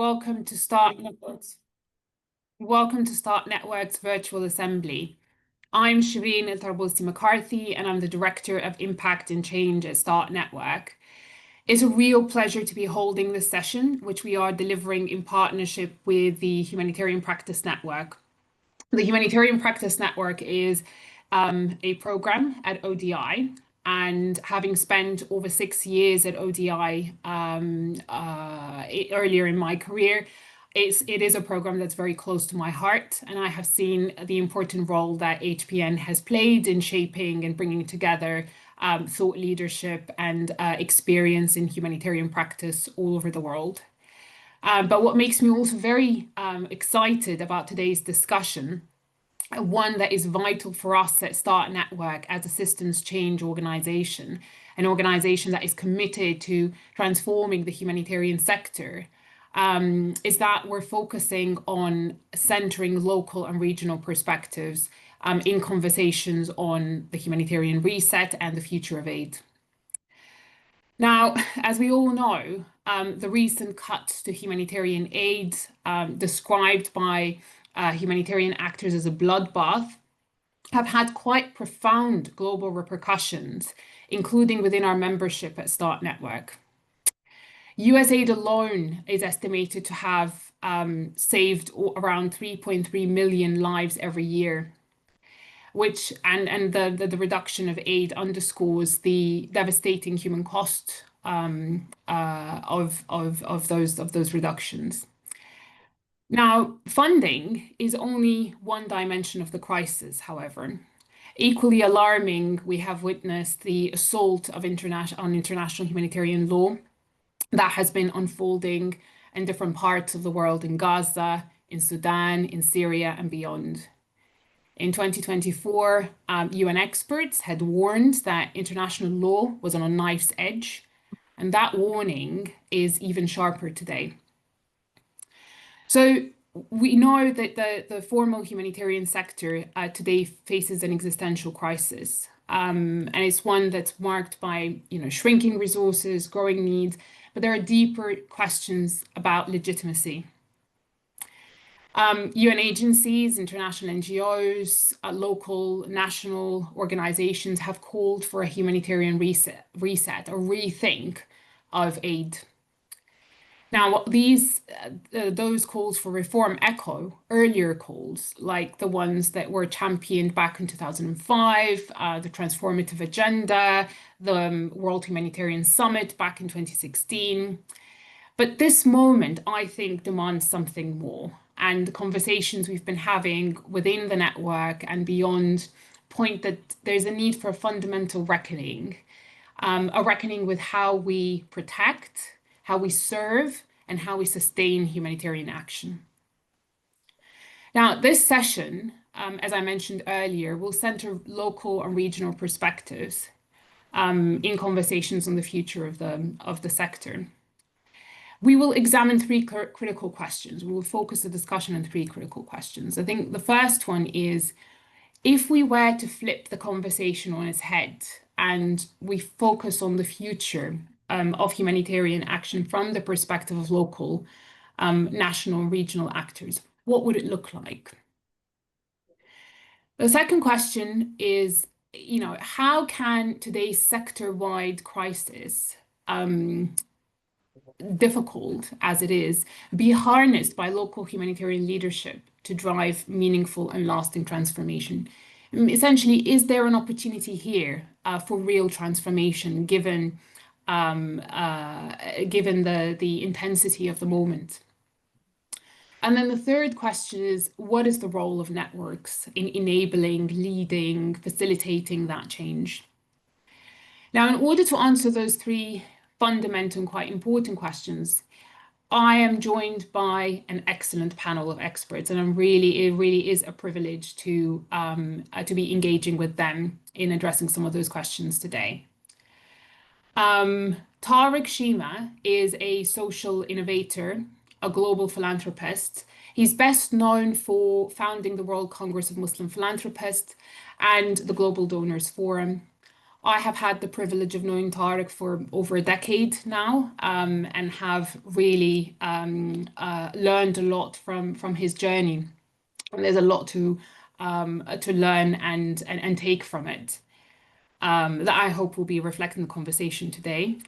Welcome to Start Networks. Welcome to Start Network's virtual assembly. I'm Shireen El-Tarbosi McCarthy, and I'm the Director of Impact and Change at Start Network. It's a real pleasure to be holding this session, which we are delivering in partnership with the Humanitarian Practice Network. The Humanitarian Practice Network is a program at ODI, and having spent over 6 years at ODI earlier in my career, it is a program that's very close to my heart, and I have seen the important role that HPN has played in shaping and bringing together thought leadership and experience in humanitarian practice all over the world. But what makes me also very excited about today's discussion, one that is vital for us at Start Network as a systems change organization, an organization that is committed to transforming the humanitarian sector, is that we're focusing on centering local and regional perspectives in conversations on the humanitarian reset and the future of aid. Now, as we all know, the recent cuts to humanitarian aid, described by humanitarian actors as a bloodbath, have had quite profound global repercussions, including within our membership at Start Network. US aid alone is estimated to have saved around 3.3 million lives every year, which and the reduction of aid underscores the devastating human cost of those reductions. Now, funding is only one dimension of the crisis, however. Equally alarming, we have witnessed the assault on international humanitarian law that has been unfolding in different parts of the world, in Gaza, in Sudan, in Syria, and beyond. In 2024, UN experts had warned that international law was on a knife's edge, and that warning is even sharper today. So we know that the formal humanitarian sector today faces an existential crisis, and it's one that's marked by shrinking resources, growing needs, but there are deeper questions about legitimacy. UN agencies, international NGOs, local, national organizations have called for a humanitarian reset, a rethink of aid. Now, those calls for reform echo earlier calls, like the ones that were championed back in 2005, the Transformative Agenda, the World Humanitarian Summit back in 2016. But this moment, I think, demands something more. And the conversations we've been having within the network and beyond point that there's a need for a fundamental reckoning, a reckoning with how we protect, how we serve, and how we sustain humanitarian action. Now, this session, as I mentioned earlier, will center local and regional perspectives in conversations on the future of the sector. We will examine three critical questions. We will focus the discussion on three critical questions. I think the first one is, if we were to flip the conversation on its head and we focus on the future of humanitarian action from the perspective of local, national, and regional actors, what would it look like? The second question is, how can today's sector-wide crisis, difficult as it is, be harnessed by local humanitarian leadership to drive meaningful and lasting transformation? Essentially, is there an opportunity here for real transformation given the intensity of the moment? And then the third question is, what is the role of networks in enabling, leading, facilitating that change? Now, in order to answer those three fundamental and quite important questions, I am joined by an excellent panel of experts, and it really is a privilege to be engaging with them in addressing some of those questions today. Tariq Shima is a social innovator, a global philanthropist. He's best known for founding the World Congress of Muslim Philanthropists and the Global Donors Forum. I have had the privilege of knowing Tariq for over a decade now, and have really learned a lot from his journey. And there's a lot to learn and take from it, that I hope will be reflected in the conversation today.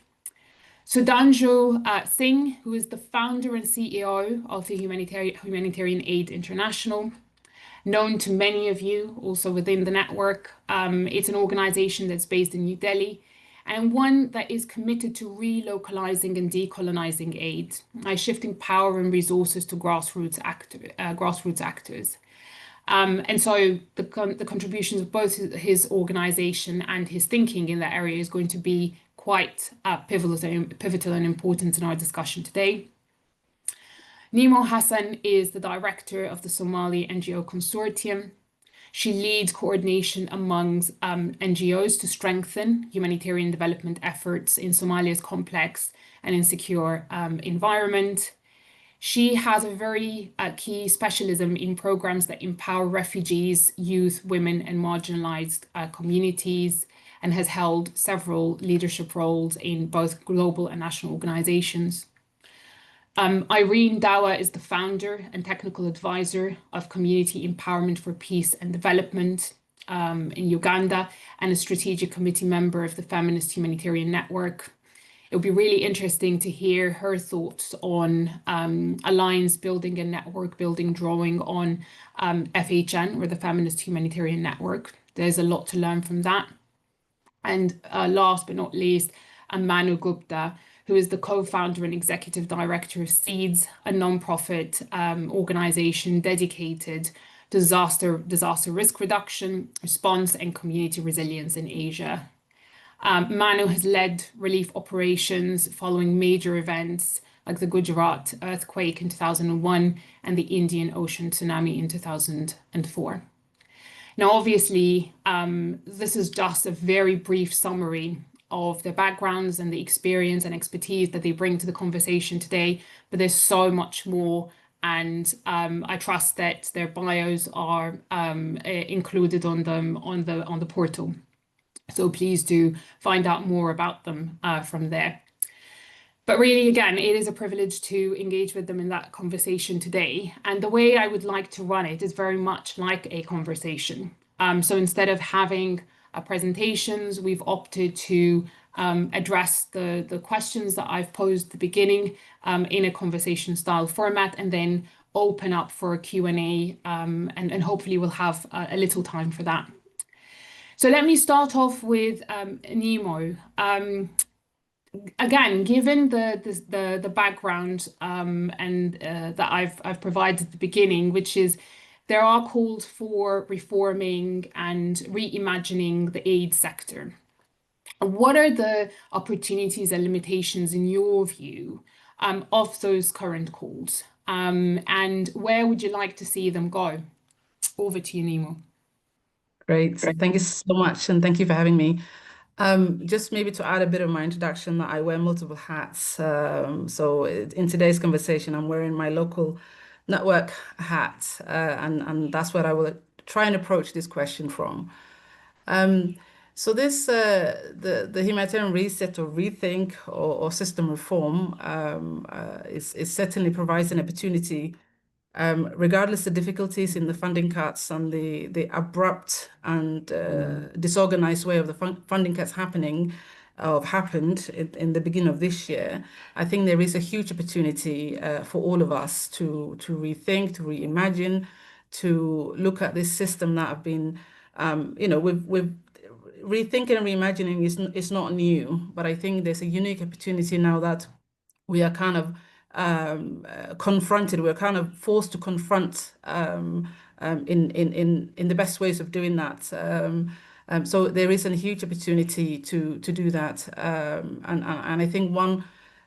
Sudhanshu Singh, who is the founder and CEO of the Humanitarian Aid International, known to many of you also within the network. It's an organization that's based in New Delhi and one that is committed to relocalizing and decolonizing aid by shifting power and resources to grassroots actors. And so the contributions of both his organization and his thinking in that area is going to be quite pivotal and important in our discussion today. Nemo Hassan is the director of the Somali NGO Consortium. She leads coordination amongst NGOs to strengthen humanitarian development efforts in Somalia's complex and insecure environment. She has a very key specialism in programs that empower refugees, youth, women, and marginalized communities, and has held several leadership roles in both global and national organizations. Irene Dawa is the founder and technical advisor of Community Empowerment for Peace and Development in Uganda, and a strategic committee member of the Feminist Humanitarian Network. It would be really interesting to hear her thoughts on alliance building and network building, drawing on FHN, or the Feminist Humanitarian Network. There's a lot to learn from that. And last but not least, Manu Gupta, who is the co-founder and executive director of SEEDS, a non-profit organization dedicated to disaster risk reduction, response, and community resilience in Asia. Manu has led relief operations following major events like the Gujarat earthquake in 2001 and the Indian Ocean tsunami in 2004. Now, obviously, this is just a very brief summary of their backgrounds and the experience and expertise that they bring to the conversation today, but there's so much more. And I trust that their bios are included on the portal. So please do find out more about them from there. But really, again, it is a privilege to engage with them in that conversation today. And the way I would like to run it is very much like a conversation. So instead of having presentations, we've opted to address the questions that I've posed at the beginning in a conversation style format, and then open up for a Q&A, and hopefully we'll have a little time for that. So let me start off with Nemo. Again, given the background and that I've provided at the beginning, which is there are calls for reforming and reimagining the aid sector. What are the opportunities and limitations in your view of those current calls? And where would you like to see them go? Over to you, Nemo. Great. Thank you so much. And thank you for having me. Just maybe to add a bit of my introduction, I wear multiple hats. So in today's conversation, I'm wearing my local network hat, and that's where I will try and approach this question from. So this the humanitarian reset or rethink or system reform is certainly provides an opportunity, regardless of difficulties in the funding cuts and the abrupt and disorganized way of the funding cuts happened in the beginning of this year. I think there is a huge opportunity for all of us to rethink, to reimagine, to look at this system that have been, we've rethinking and reimagining is not new, but I think there's a unique opportunity now that we are kind of confronted. We're kind of forced to confront in the best ways of doing that. So there is a huge opportunity to do that, and I think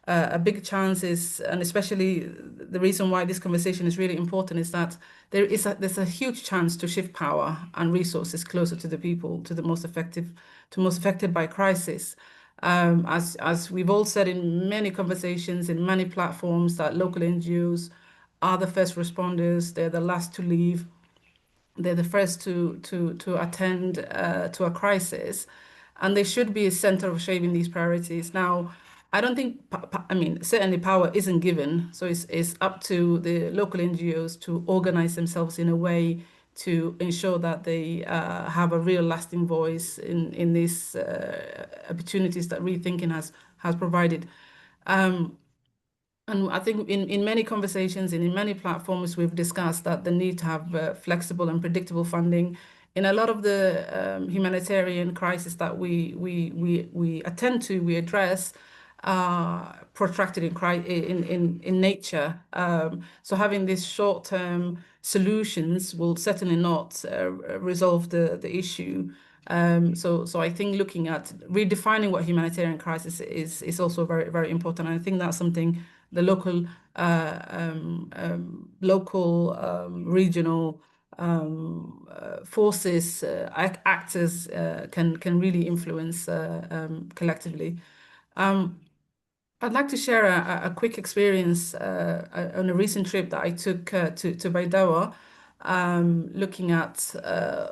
a big chance is, and especially the reason why this conversation is really important, is that there's a huge chance to shift power and resources closer to the people, to most affected by crisis. As we've all said in many conversations, in many platforms, that local NGOs are the first responders. They're the last to leave. They're the first to attend to a crisis. and they should be a center of shaping these priorities. Now, I don't think, I mean, certainly power isn't given, so it's up to the local NGOs to organize themselves in a way to ensure that they have a real lasting voice in these opportunities that rethinking has provided. Um, and I think in many conversations and in many platforms, we've discussed that the need to have flexible and predictable funding. In a lot of the humanitarian crises that we attend to, we address, protracted in nature. So having these short-term solutions will certainly not resolve the issue. So I think looking at redefining what humanitarian crisis is also very important. And I think that's something the local, regional forces, actors can really influence collectively. Um, I'd like to share a quick experience on a recent trip that I took to Baidoa, looking at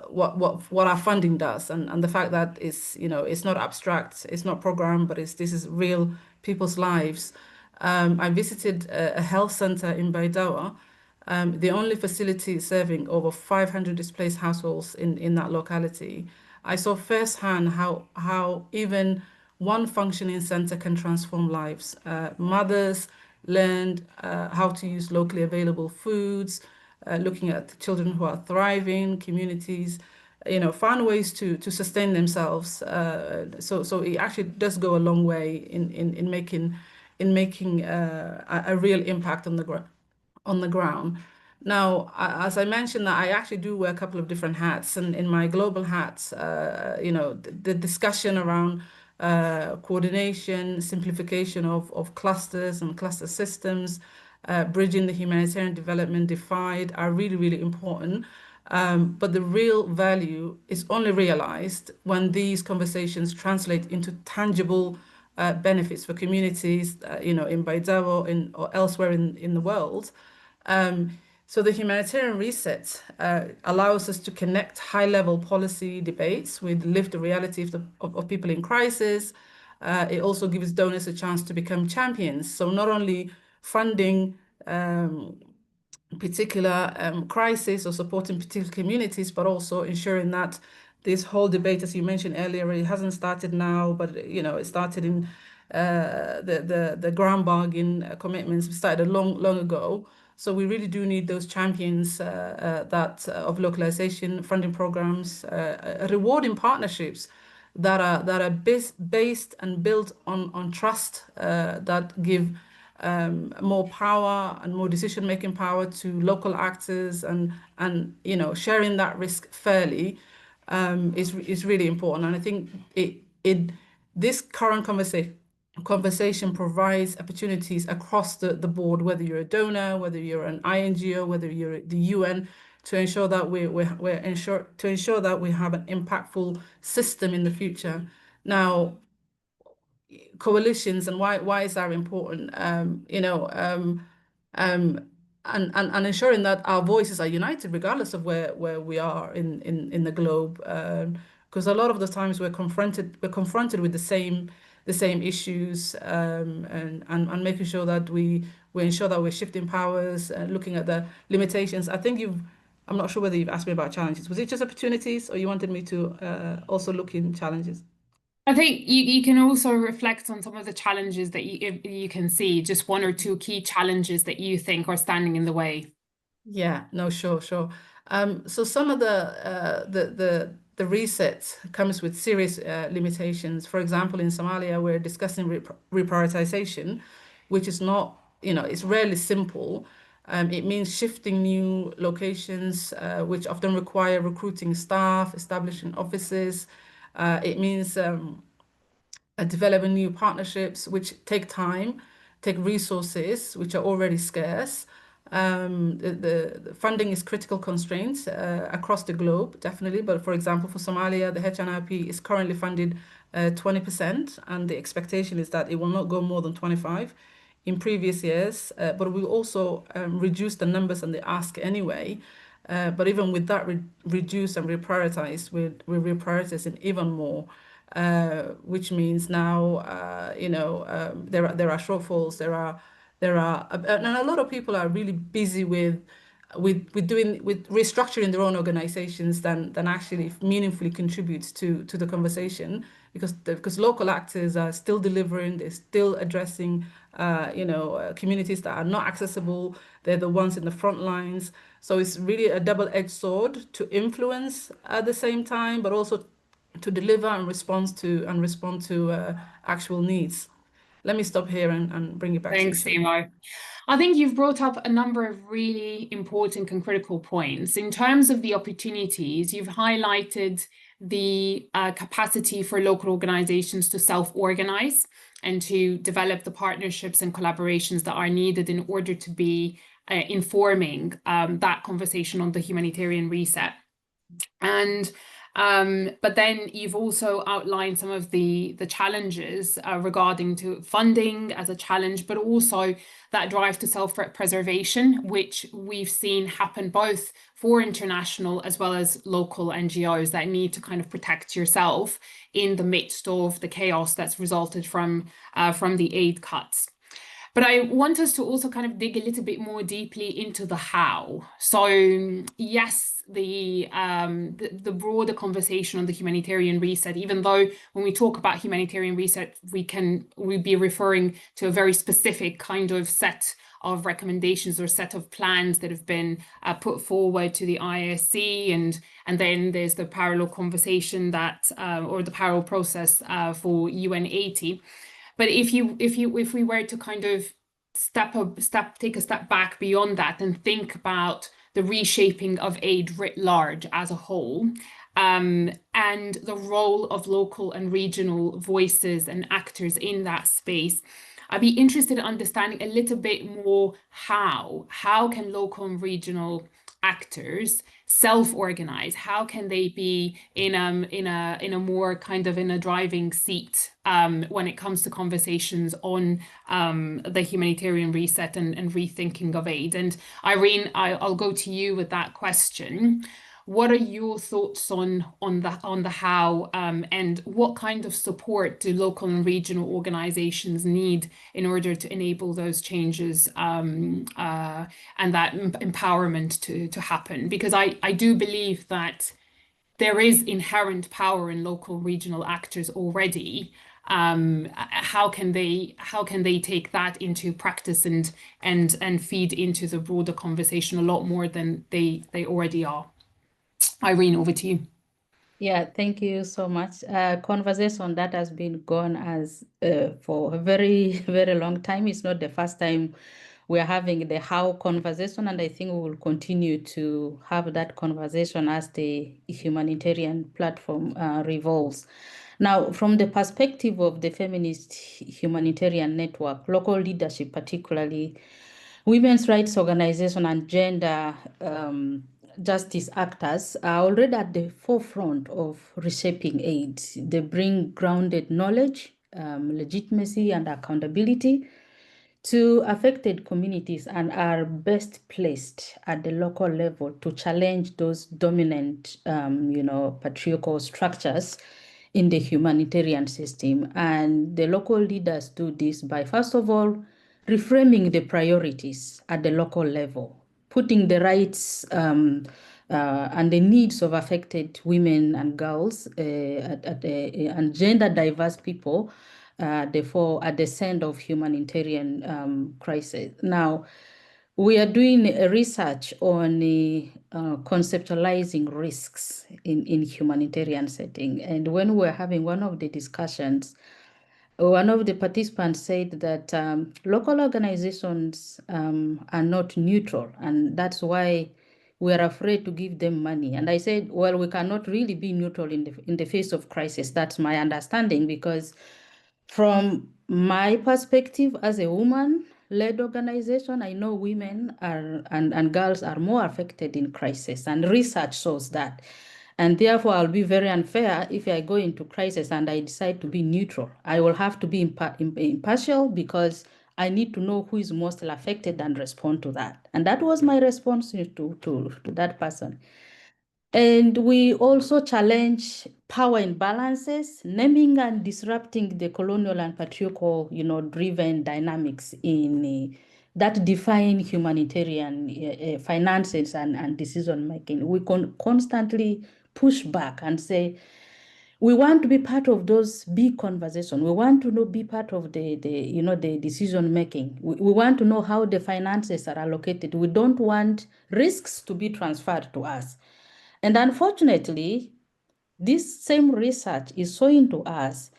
what our funding does and the fact that it's not abstract, it's not programmed, but this is real people's lives. I visited a health center in Baidoa, the only facility serving over 500 displaced households in that locality. I saw firsthand how even one functioning center can transform lives. Mothers learned how to use locally available foods, looking at children who are thriving, communities, found ways to sustain themselves. So it actually does go a long way in making a real impact on the ground. Now, as I mentioned, that I actually do wear a couple of different hats, and in my global hats, the discussion around coordination, simplification of clusters and cluster systems, bridging the humanitarian development divide are really important. But the real value is only realized when these conversations translate into tangible benefits for communities, in Baidoa or elsewhere in the world. Um, so the humanitarian reset allows us to connect high-level policy debates with lived reality of people in crisis. It also gives donors a chance to become champions. So not only funding particular crisis or supporting particular communities, but also ensuring that this whole debate, as you mentioned earlier, it hasn't started now, but it started in the ground bargain commitments started long ago. So we really do need those champions of localization funding programs, rewarding partnerships that are based and built on trust, that give more power and more decision-making power to local actors, and sharing that risk fairly is really important. And I think this current conversation provides opportunities across the board, whether you're a donor, whether you're an INGO, whether you're the UN, to ensure that ensure that we have an impactful system in the future. Now, coalitions and why is that important? Um, and ensuring that our voices are united regardless of where we are in the globe. Because a lot of the times we're confronted with the same issues, and making sure that we ensure that we're shifting powers and looking at the limitations. I'm not sure whether you've asked me about challenges. Was it just opportunities, or you wanted me to also look in challenges? I think you can also reflect on some of the challenges that you can see, just one or two key challenges that you think are standing in the way. Yeah, no, sure. So some of the reset comes with serious limitations. For example, in Somalia, we're discussing reprioritization, which is not, it's rarely simple. It means shifting new locations, which often require recruiting staff, establishing offices. It means developing new partnerships, which take time, take resources, which are already scarce. The funding is critical constraints across the globe, definitely. But for example, for Somalia, the HNRP is currently funded 20%, and the expectation is that it will not go more than 25 in previous years. But we also reduce the numbers and the ask anyway. But even with that reduce and reprioritize, we're reprioritizing even more. which means now, there are shortfalls, and a lot of people are really busy with restructuring their own organizations than actually meaningfully contributes to the conversation, because local actors are still delivering, they're still addressing communities that are not accessible. They're the ones in the front lines. So it's really a double-edged sword to influence at the same time, but also to deliver and respond to actual needs. Let me stop here and bring it back to you, Thanks, Shona. Simo. I think you've brought up a number of really important and critical points. In terms of the opportunities, you've highlighted the capacity for local organizations to self-organize and to develop the partnerships and collaborations that are needed in order to be informing that conversation on the humanitarian reset. And but then you've also outlined some of the challenges regarding to funding as a challenge, but also that drive to self-preservation, which we've seen happen both for international as well as local NGOs that need to kind of protect yourself in the midst of the chaos that's resulted from the aid cuts. But I want us to also kind of dig a little bit more deeply into the how. So yes, the broader conversation on the humanitarian reset, even though when we talk about humanitarian reset, we'd be referring to a very specific kind of set of recommendations or set of plans that have been put forward to the ISC, and then there's the parallel conversation that or the parallel process for UN80. But if we were to kind of take a step back beyond that and think about the reshaping of aid writ large as a whole, and the role of local and regional voices and actors in that space, I'd be interested in understanding a little bit more how can local and regional actors self-organize? How can they be in a more kind of in a driving seat when it comes to conversations on the humanitarian reset and rethinking of aid? And Irene, I'll go to you with that question. What are your thoughts on the how, and what kind of support do local and regional organizations need in order to enable those changes and that empowerment to happen? Because I do believe that there is inherent power in local regional actors already. How can they take that into practice and feed into the broader conversation a lot more than they already are? Irene, over to you. Yeah, thank you so much. Conversation that has been gone as for a very, very long time. It's not the first time we are having the how conversation, and I think we will continue to have that conversation as the humanitarian platform revolves. Now, from the perspective of the feminist humanitarian network, local leadership, particularly women's rights organization and gender justice actors, are already at the forefront of reshaping aid. They bring grounded knowledge, legitimacy, and accountability to affected communities and are best placed at the local level to challenge those dominant, patriarchal structures in the humanitarian system. And the local leaders do this by, first of all, reframing the priorities at the local level, putting the rights and the needs of affected women and girls and gender diverse people therefore at the center of humanitarian crisis. Now, we are doing research on conceptualizing risks in humanitarian setting. And when we're having one of the discussions, one of the participants said that local organizations are not neutral, and that's why we are afraid to give them money. And I said, well, we cannot really be neutral in the face of crisis. That's my understanding, because from my perspective as a woman-led organization, I know women and girls are more affected in crisis, and research shows that. And therefore, I'll be very unfair if I go into crisis and I decide to be neutral. I will have to be impartial, because I need to know who is most affected and respond to that. And that was my response to that person. And we also challenge power imbalances, naming and disrupting the colonial and patriarchal, driven dynamics in that define humanitarian finances and decision making. We constantly push back and say, we want to be part of those big conversations. We want to be part of the decision making. We want to know how the finances are allocated. We don't want risks to be transferred to us. And unfortunately, this same research is showing to us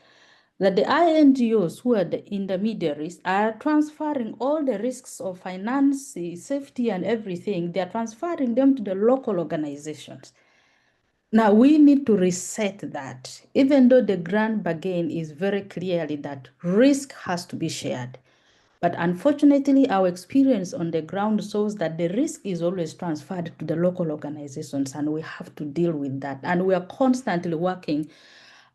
that the INGOs, who are the intermediaries, are transferring all the risks of finance, safety, and everything. They are transferring them to the local organizations. Now, we need to reset that, even though the grand bargain is very clearly that risk has to be shared. But unfortunately, our experience on the ground shows that the risk is always transferred to the local organizations, and we have to deal with that. And we are constantly working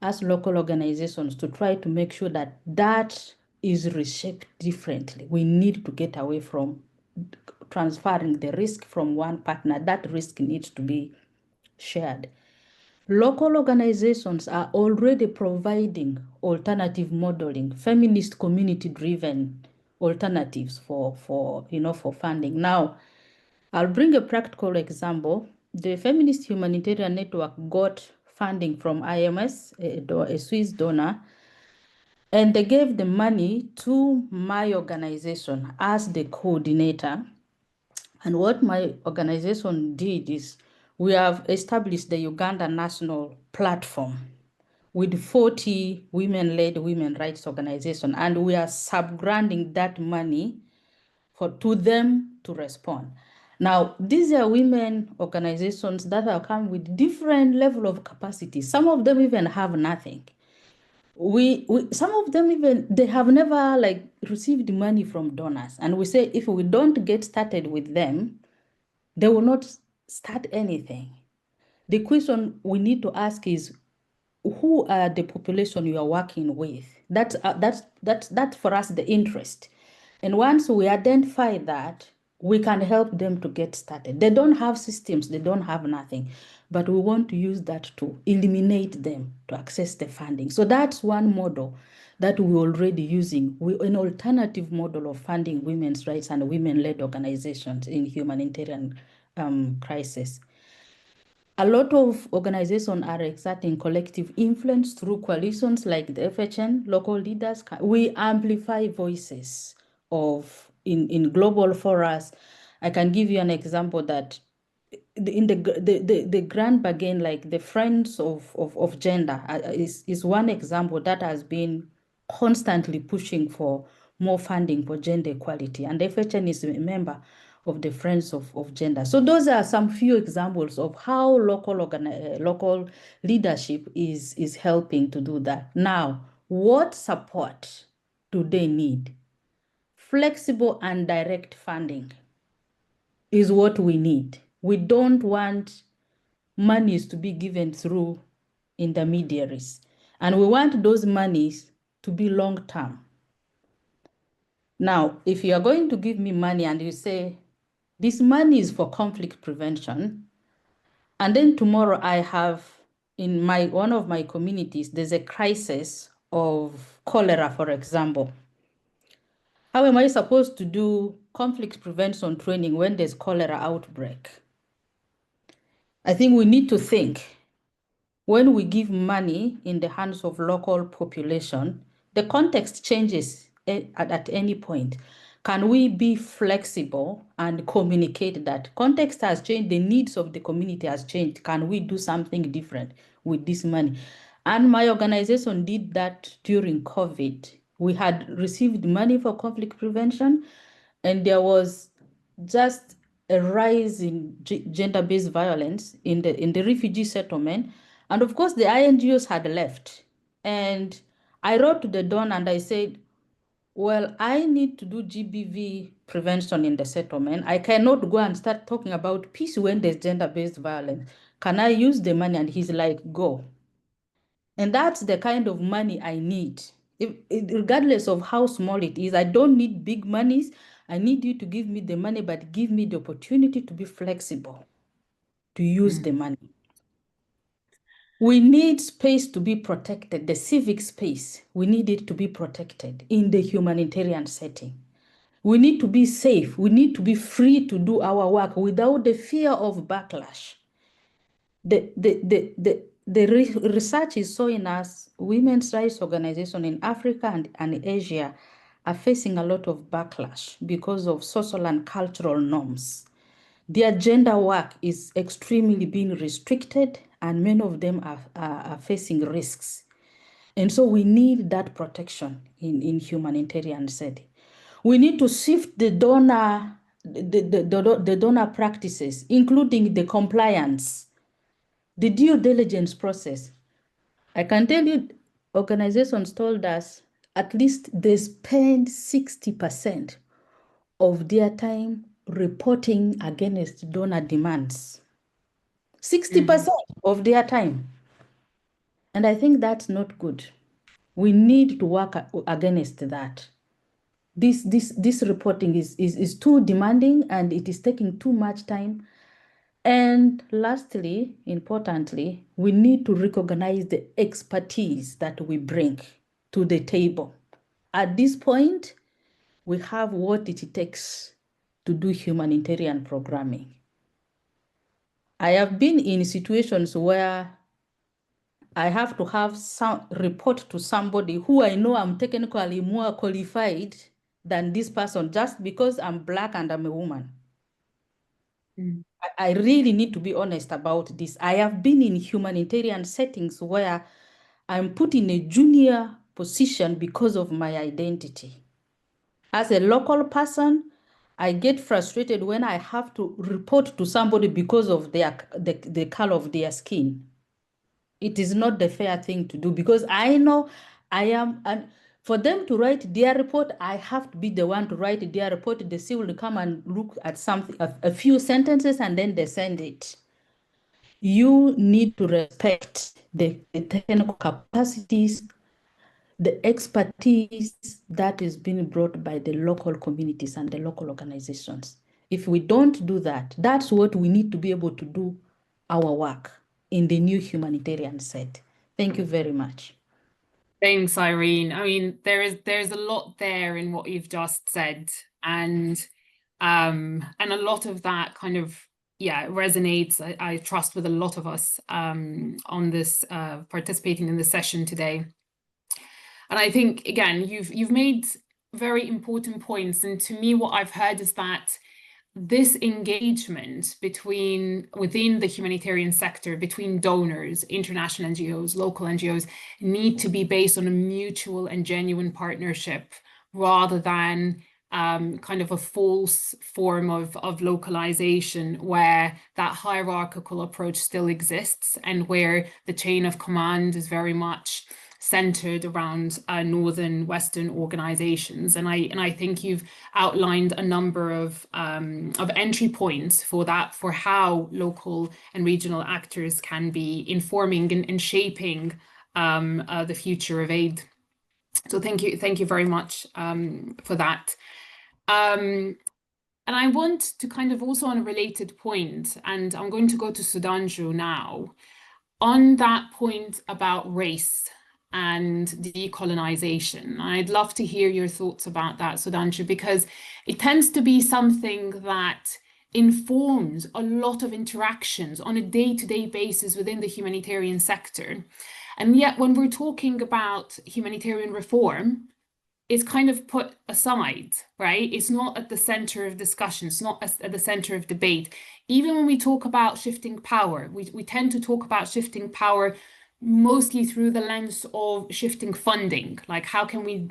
as local organizations to try to make sure that that is reshaped differently. We need to get away from transferring the risk from one partner. That risk needs to be shared. Local organizations are already providing alternative modeling, feminist community-driven alternatives for funding. Now, I'll bring a practical example. The Feminist Humanitarian Network got funding from IMS, a Swiss donor, and they gave the money to my organization as the coordinator. And what my organization did is we have established the Uganda National Platform with 40 women-led women rights organizations, and we are subgranting that money to them to respond. Now, these are women organizations that have come with different level of capacity. Some of them even have nothing. Some of them even, they have never received money from donors. And we say, if we don't get started with them, they will not start anything. The question we need to ask is, who are the population you are working with? That's for us the interest. And once we identify that, we can help them to get started. They don't have systems, they don't have nothing, but we want to use that to eliminate them to access the funding. So that's one model that we're already using, an alternative model of funding women's rights and women-led organizations in humanitarian crisis. A lot of organizations are exerting collective influence through coalitions like the FHN, local leaders. We amplify voices in global forums. I can give you an example that in the grand bargain, like the Friends of Gender is one example that has been constantly pushing for more funding for gender equality. And the FHN is a member of the Friends of Gender. So those are some few examples of how local leadership is helping to do that. Now, what support do they need? Flexible and direct funding is what we need. We don't want monies to be given through intermediaries. And we want those monies to be long-term. Now, if you are going to give me money and you say, this money is for conflict prevention, and then tomorrow I have in one of my communities, there's a crisis of cholera, for example. How am I supposed to do conflict prevention training when there's cholera outbreak? I think we need to think, when we give money in the hands of local population, the context changes at any point. Can we be flexible and communicate that context has changed, the needs of the community has changed? Can we do something different with this money? And my organization did that during COVID. We had received money for conflict prevention, and there was just a rise in gender-based violence in the refugee settlement. And of course, the INGOs had left. And I wrote to the donor and I said, well, I need to do GBV prevention in the settlement. I cannot go and start talking about peace when there's gender-based violence. Can I use the money? And he's like, go. And that's the kind of money I need. Regardless of how small it is, I don't need big monies. I need you to give me the money, but give me the opportunity to be flexible, to use the money. We need space to be protected, the civic space. We need it to be protected in the humanitarian setting. We need to be safe. We need to be free to do our work without the fear of backlash. The research is showing us women's rights organizations in Africa and Asia are facing a lot of backlash because of social and cultural norms. Their gender work is extremely being restricted, and many of them are facing risks. And so we need that protection in humanitarian setting. We need to shift the donor practices, including the compliance, the due diligence process. I can tell you, organizations told us at least they spend 60% of their time reporting against donor demands. 60% of their time. And I think that's not good. We need to work against that. This reporting is too demanding and it is taking too much time. And lastly, importantly, we need to recognize the expertise that we bring to the table. At this point, we have what it takes to do humanitarian programming. I have been in situations where I have to have some report to somebody who I know I'm technically more qualified than this person just because I'm Black and I'm a woman. I really need to be honest about this. I have been in humanitarian settings where I'm put in a junior position because of my identity. As a local person, I get frustrated when I have to report to somebody because of the color of their skin. It is not the fair thing to do because I know I am, and for them to write their report, I have to be the one to write their report. The C will come and look at something, a few sentences, and then they send it. You need to respect the technical capacities, the expertise that is being brought by the local communities and the local organizations. If we don't do that, that's what we need to be able to do our work in the new humanitarian set. Thank you very much. Thanks, Irene. I mean, there's a lot there in what you've just said, and a lot of that kind of resonates. I trust with a lot of us on this participating in the session today. And I think again, you've made very important points, and to me, what I've heard is that this engagement within the humanitarian sector, between donors, international NGOs, local NGOs, need to be based on a mutual and genuine partnership rather than kind of a false form of localization where that hierarchical approach still exists and where the chain of command is very much centered around northern Western organizations, and I think you've outlined a number of entry points for that, for how local and regional actors can be informing and shaping the future of aid. So thank you very much for that. And I want to kind of also on a related point, and I'm going to go to Sudhanshu now, on that point about race and decolonization. I'd love to hear your thoughts about that, Sudhanshu, because it tends to be something that informs a lot of interactions on a day-to-day basis within the humanitarian sector. And yet when we're talking about humanitarian reform, it's kind of put aside, right? It's not at the center of discussion. It's not at the center of debate. Even when we talk about shifting power, we tend to talk about shifting power mostly through the lens of shifting funding, like how can we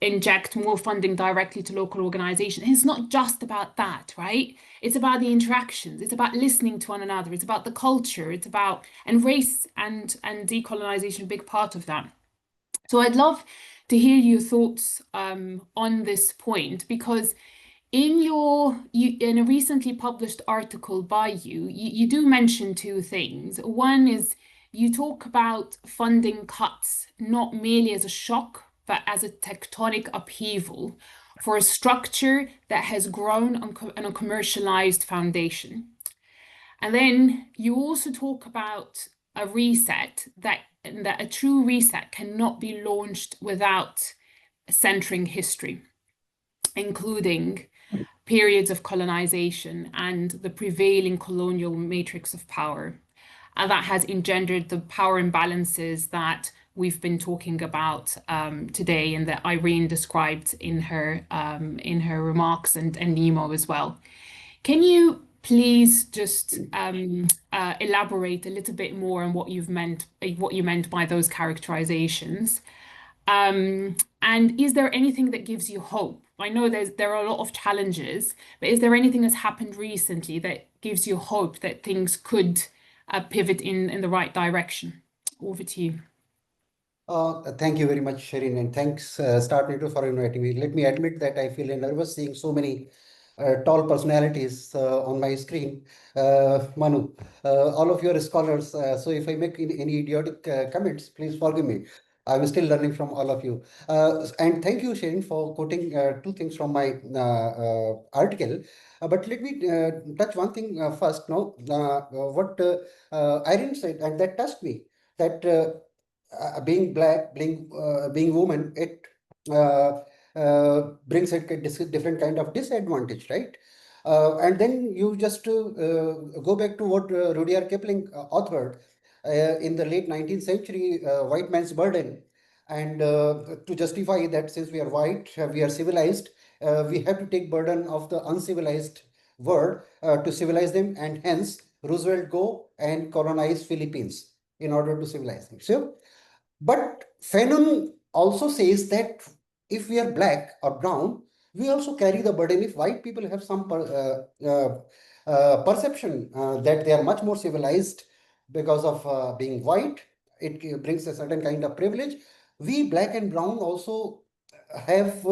inject more funding directly to local organizations. It's not just about that, right? It's about the interactions. It's about listening to one another. It's about the culture. It's about, and race and decolonization, a big part of that. So I'd love to hear your thoughts on this point, because in a recently published article by you do mention two things. One is you talk about funding cuts not merely as a shock, but as a tectonic upheaval for a structure that has grown on a commercialized foundation. And then you also talk about a reset, that a true reset cannot be launched without centering history, including periods of colonization and the prevailing colonial matrix of power. And that has engendered the power imbalances that we've been talking about today, and that Irene described in her remarks, and Nemo as well. Can you please just elaborate a little bit more on what you meant by those characterizations? And is there anything that gives you hope? I know there are a lot of challenges, but is there anything that's happened recently that gives you hope that things could pivot in the right direction? Over to you. Thank you very much, Shireen, and thanks, StartNetwork, for inviting me. Let me admit that I feel nervous seeing so many tall personalities on my screen. Manu, all of you are scholars, so if I make any idiotic comments, please forgive me. I'm still learning from all of you. And thank you, Shireen, for quoting two things from my article. But let me touch one thing first. Now, what Irene said, and that touched me, that being black, being woman, it brings a different kind of disadvantage, right? And then you just go back to what Rudyard Kipling authored in the late 19th century, White Man's Burden. And to justify that, since we are white, we are civilized, we have to take burden of the uncivilized world to civilize them, and hence Roosevelt go and colonize Philippines in order to civilize them. So, but Fanon also says that if we are black or brown, we also carry the burden. If white people have some perception that they are much more civilized because of being white, it brings a certain kind of privilege. We black and brown also have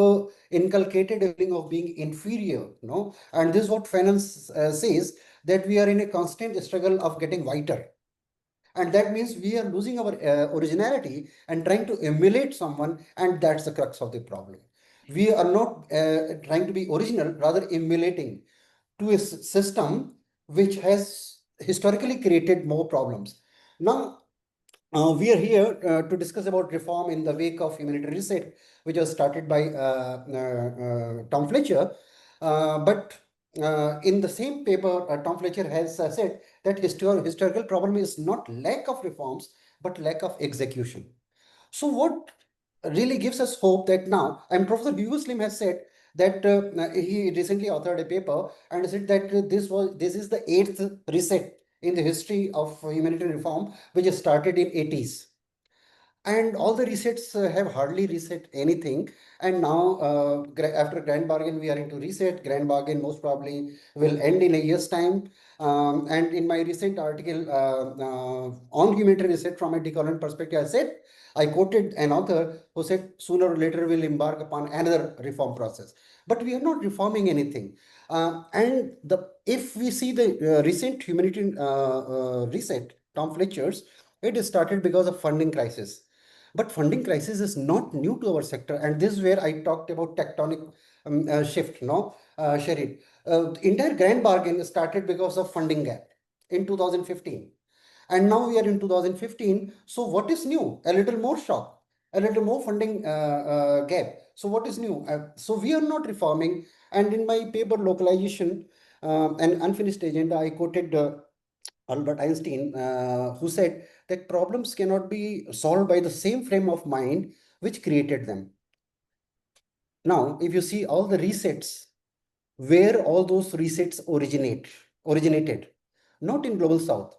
inculcated a feeling of being inferior, no? And this is what Fanon says, that we are in a constant struggle of getting whiter. And that means we are losing our originality and trying to emulate someone, and that's the crux of the problem. We are not trying to be original, rather emulating to a system which has historically created more problems. Now, we are here to discuss about reform in the wake of Humanitarian Reset, which was started by Tom Fletcher. But in the same paper, Tom Fletcher has said that historical problem is not lack of reforms, but lack of execution. So what really gives us hope that now, and Professor Hugo Slim has said that he recently authored a paper and said that this is the 8th reset in the history of humanitarian reform, which started in 80s. And all the resets have hardly reset anything. And now, after Grand Bargain, we are into reset. Grand Bargain most probably will end in a year's time. And in my recent article on humanitarian reset from a decolonial perspective, I quoted an author who said, sooner or later we'll embark upon another reform process. But we are not reforming anything. And if we see the recent humanitarian reset, Tom Fletcher's, it started because of funding crisis. But funding crisis is not new to our sector. And this is where I talked about tectonic shift, no, Sherry. The entire Grand Bargain started because of funding gap in 2015. And now we are in 2015. So what is new? A little more shock, a little more funding gap. So what is new? So we are not reforming. And in my paper, Localization, an Unfinished Agenda, I quoted Albert Einstein, who said that problems cannot be solved by the same frame of mind which created them. Now, if you see all the resets, where all those resets originated, not in Global South,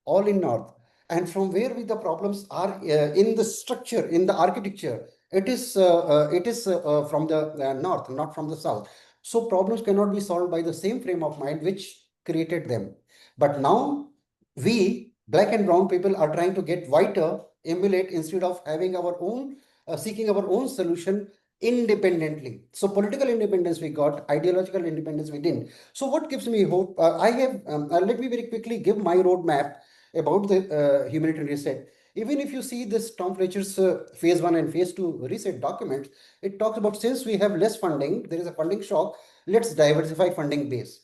all in North. And from where the problems are in the structure, in the architecture, it is from the North, not from the South. So problems cannot be solved by the same frame of mind which created them. But now we, black and brown people, are trying to get whiter, emulate, instead of having our own, seeking our own solution independently. So political independence we got, ideological independence we didn't. So what gives me hope? I have, let me very quickly give my roadmap about the humanitarian reset. Even if you see this Tom Fletcher's phase 1 and phase 2 reset documents, it talks about, since we have less funding, there is a funding shock, let's diversify funding base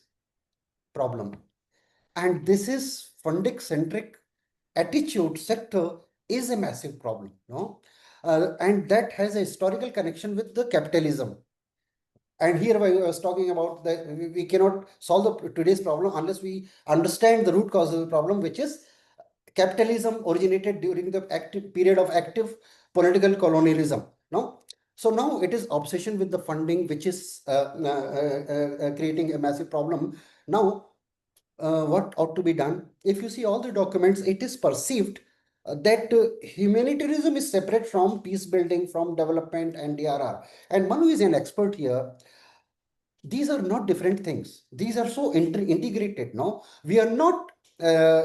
problem. And this is funding centric attitude sector is a massive problem, no? And that has a historical connection with the capitalism. And here I was talking about that we cannot solve today's problem unless we understand the root cause of the problem, which is capitalism originated during the active period of active political colonialism. No, so now it is obsession with the funding, which is creating a massive problem. Now, what ought to be done? If you see all the documents, it is perceived that humanitarianism is separate from peace building, from development and DRR. And Manu is an expert here. These are not different things. These are so integrated. No, we are not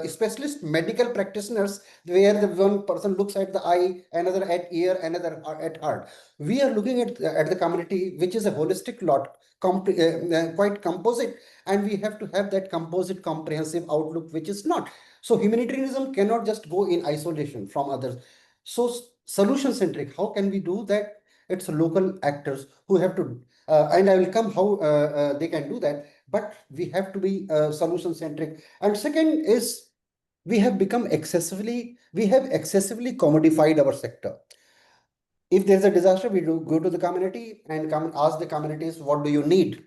specialist medical practitioners where the one person looks at the eye, another at ear, another at heart. We are looking at the community, which is a holistic lot, quite composite, and we have to have that composite, comprehensive outlook, which is not. So humanitarianism cannot just go in isolation from others. So solution centric. How can we do that? It's local actors who have to and I will come how they can do that. But we have to be solution centric. And second is we have excessively commodified our sector. If there's a disaster, we do go to the community and come ask the communities, what do you need?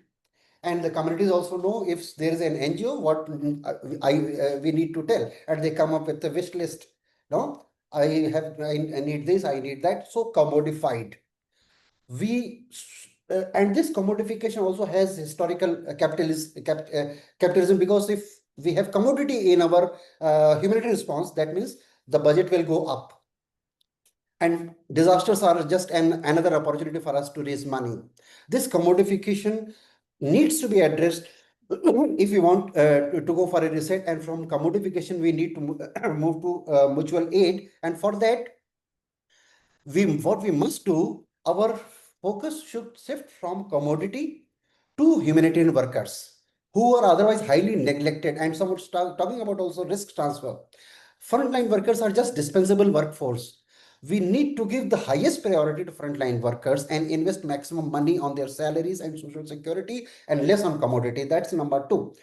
And the communities also know if there is an NGO, what we need to tell, and they come up with a wish list. No, I need this, I need that. So commodified. And this commodification also has historical capitalism, because if we have commodity in our humanitarian response, that means the budget will go up, and disasters are just another opportunity for us to raise money. This commodification needs to be addressed if we want to go for a reset, and from commodification we need to move to mutual aid, and for that what we must do, our focus should shift from commodity to humanitarian workers who are otherwise highly neglected. And someone talking about also risk transfer. Frontline workers are just dispensable workforce. We need to give the highest priority to frontline workers and invest maximum money on their salaries and social security and less on commodity. That's number two.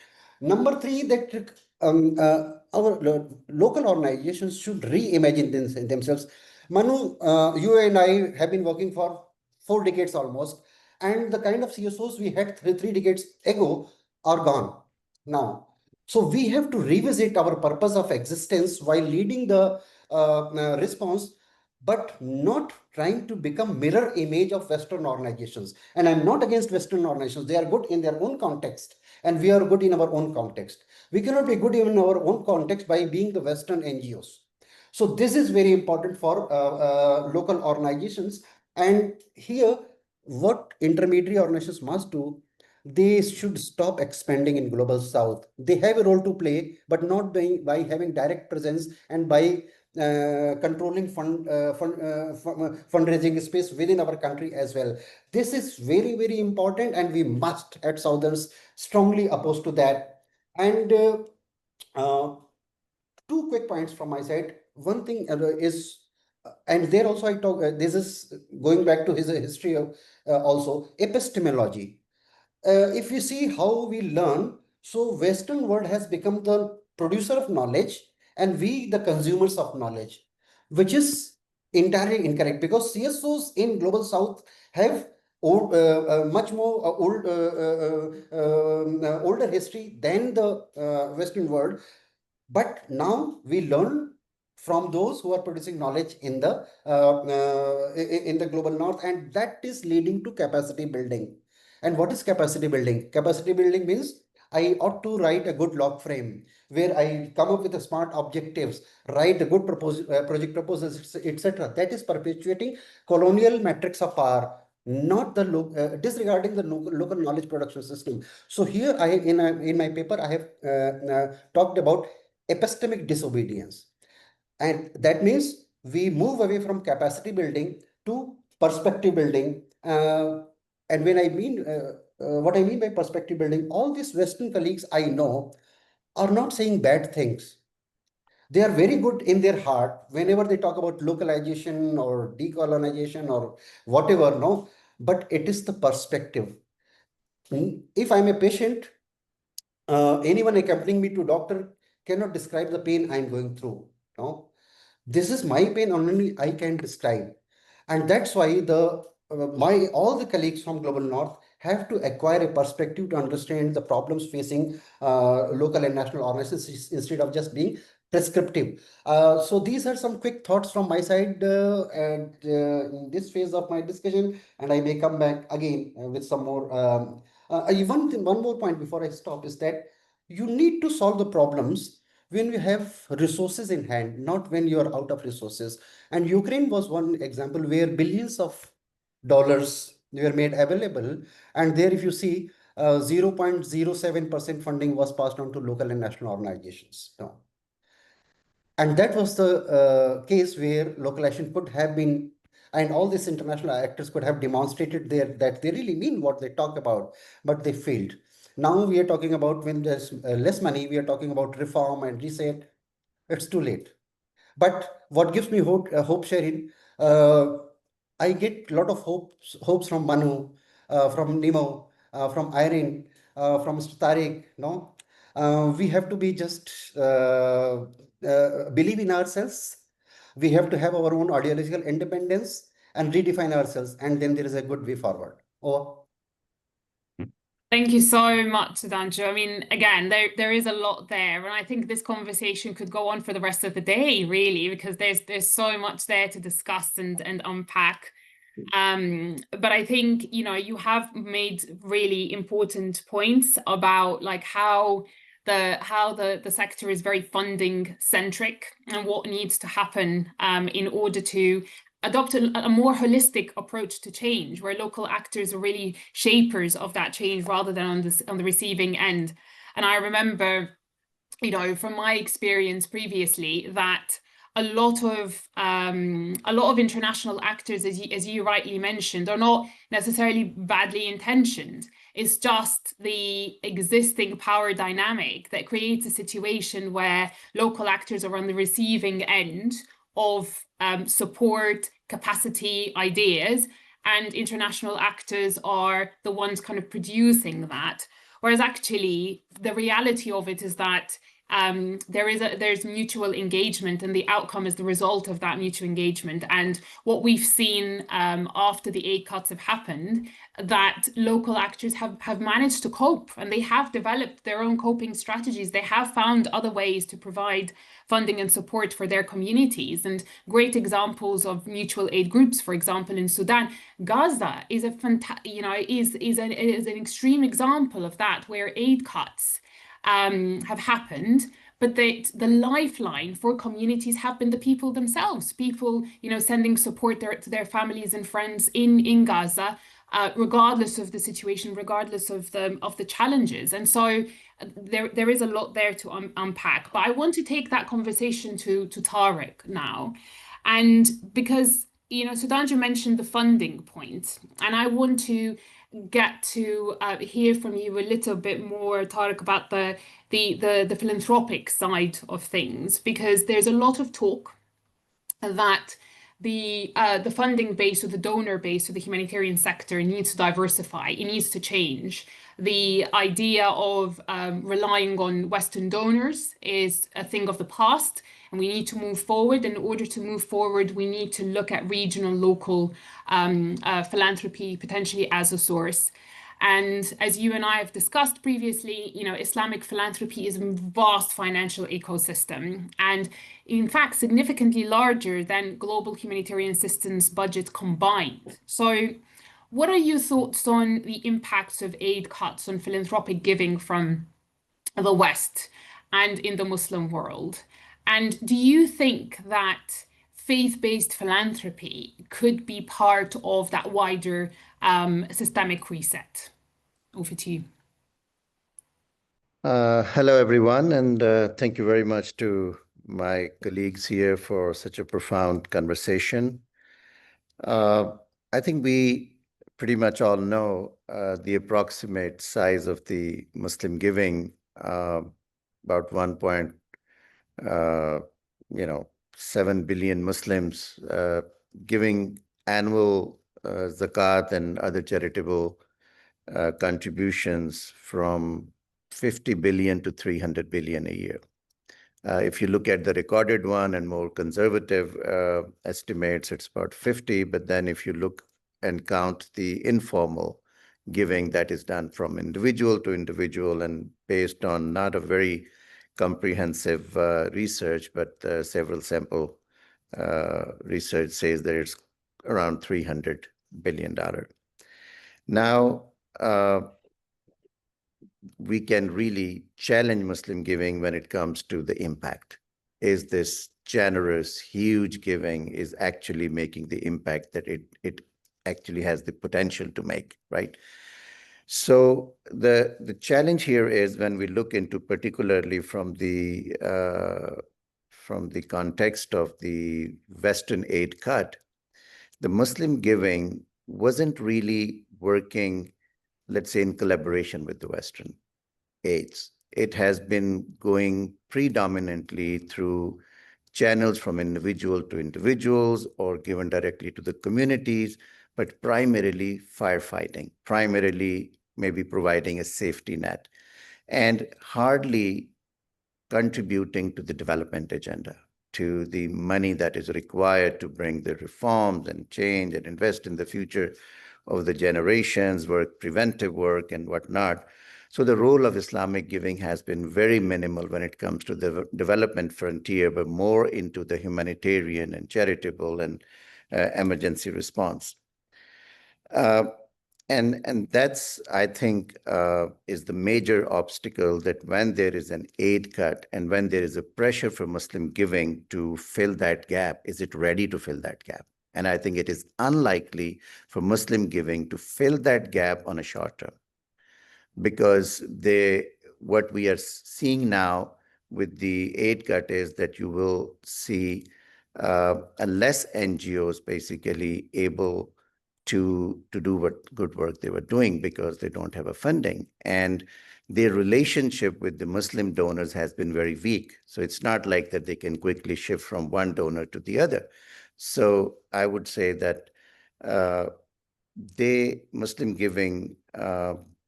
Number three, that our local organizations should reimagine themselves. Manu, you and I have been working for 4 decades almost, and the kind of CSOs we had three decades ago are gone now. So we have to revisit our purpose of existence while leading the response, but not trying to become mirror image of Western organizations. And I'm not against Western organizations. They are good in their own context, and we are good in our own context. We cannot be good in our own context by being the Western NGOs. So this is very important for local organizations. And here, what intermediary organizations must do, they should stop expanding in global south. They have a role to play, but not by having direct presence and by controlling fundraising space within our country as well. This is very, very important, and we must at Southerners strongly oppose to that. And uh, two quick points from my side. One thing is, and there also I talk, this is going back to his history of also epistemology. If you see how we learn, so Western world has become the producer of knowledge and we the consumers of knowledge, which is entirely incorrect, because CSOs in global south have much more older history than the Western world. But now we learn from those who are producing knowledge in the global north, and that is leading to capacity building. And what is capacity building? Capacity building means I ought to write a good log frame where I come up with a smart objectives, write a good project proposals, etc. That is perpetuating colonial metrics of power, not the disregarding the local knowledge production system. So here I in my paper I have talked about epistemic disobedience. And that means we move away from capacity building to perspective building. And when I mean, what I mean by perspective building, all these Western colleagues I know are not saying bad things. They are very good in their heart whenever they talk about localization or decolonization or whatever, no, but it is the perspective. If I'm a patient, anyone accompanying me to doctor cannot describe the pain I'm going through. No, this is my pain only I can describe. And that's why all the colleagues from Global North have to acquire a perspective to understand the problems facing local and national organizations instead of just being prescriptive. So these are some quick thoughts from my side in this phase of my discussion, and I may come back again with some more. One more point before I stop is that you need to solve the problems when you have resources in hand, not when you are out of resources. And Ukraine was one example where billions of dollars were made available. And there, if you see, 0.07% funding was passed on to local and national organizations. No. And that was the case where local action could have been, and all these international actors could have demonstrated that they really mean what they talk about, but they failed. Now we are talking about when there's less money, we are talking about reform and reset. It's too late. But what gives me hope, Sherin, uh, I get a lot of hopes from Manu, from Nemo, from Irene, from Mr. Tariq. No, we have to be just believe in ourselves. We have to have our own ideological independence and redefine ourselves, and then there is a good way forward. Oh. Thank you so much, Sudhanshu. I mean, again, there is a lot there, and I think this conversation could go on for the rest of the day, really, because there's so much there to discuss and unpack. But I think, you know, you have made really important points about like how the sector is very funding centric and what needs to happen in order to adopt a more holistic approach to change, where local actors are really shapers of that change rather than on the receiving end. And I remember, you know, from my experience previously, that a lot of international actors, as you rightly mentioned, are not necessarily badly intentioned. It's just the existing power dynamic that creates a situation where local actors are on the receiving end of support, capacity, ideas, and international actors are the ones kind of producing that. Whereas actually the reality of it is that there's mutual engagement, and the outcome is the result of that mutual engagement. And what we've seen after the aid cuts have happened, that local actors have managed to cope, and they have developed their own coping strategies. They have found other ways to provide funding and support for their communities. And great examples of mutual aid groups, for example, in Sudan. Gaza is a is an extreme example of that, where aid cuts have happened, but the lifeline for communities have been the people themselves. People, you know, sending support to their families and friends in Gaza, regardless of the situation, regardless of the challenges. And so there is a lot there to unpack. But I want to take that conversation to Tariq now, and because, you know, Sudhanshu mentioned the funding point, and I want to get to hear from you a little bit more, Tariq, about the philanthropic side of things, because there's a lot of talk that the funding base or the donor base of the humanitarian sector needs to diversify. It needs to change. The idea of relying on Western donors is a thing of the past, and we need to move forward. In order to move forward, we need to look at regional, local philanthropy potentially as a source. And as you and I have discussed previously, you know, Islamic philanthropy is a vast financial ecosystem, and in fact, significantly larger than global humanitarian assistance budget combined. So what are your thoughts on the impacts of aid cuts on philanthropic giving from the West and in the Muslim world? And do you think that faith-based philanthropy could be part of that wider systemic reset? Over to you. Hello, everyone, and thank you very much to my colleagues here for such a profound conversation. I think we pretty much all know the approximate size of the Muslim giving, about 1.7 billion Muslims giving annual zakat and other charitable contributions from 50 billion to 300 billion a year. If you look at the recorded one and more conservative estimates, it's about 50. But then if you look and count the informal giving that is done from individual to individual and based on not a very comprehensive research, but several sample research says that it's around $300 billion. Now, we can really challenge Muslim giving when it comes to the impact. Is this generous, huge giving is actually making the impact that it actually has the potential to make, right? So the challenge here is when we look into particularly from the context of the Western aid cut, the Muslim giving wasn't really working, let's say, in collaboration with the Western aids. It has been going predominantly through channels from individual to individuals or given directly to the communities, but primarily firefighting, primarily maybe providing a safety net, and hardly contributing to the development agenda, to the money that is required to bring the reforms and change and invest in the future of the generations, work, preventive work, and whatnot. So the role of Islamic giving has been very minimal when it comes to the development frontier, but more into the humanitarian and charitable and emergency response. And that's, I think, is the major obstacle, that when there is an aid cut and when there is a pressure for Muslim giving to fill that gap, is it ready to fill that gap? And I think it is unlikely for Muslim giving to fill that gap on a short term, because what we are seeing now with the aid cut is that you will see less NGOs basically able to do what good work they were doing because they don't have a funding. And their relationship with the Muslim donors has been very weak. So it's not like that they can quickly shift from one donor to the other. So I would say that Muslim giving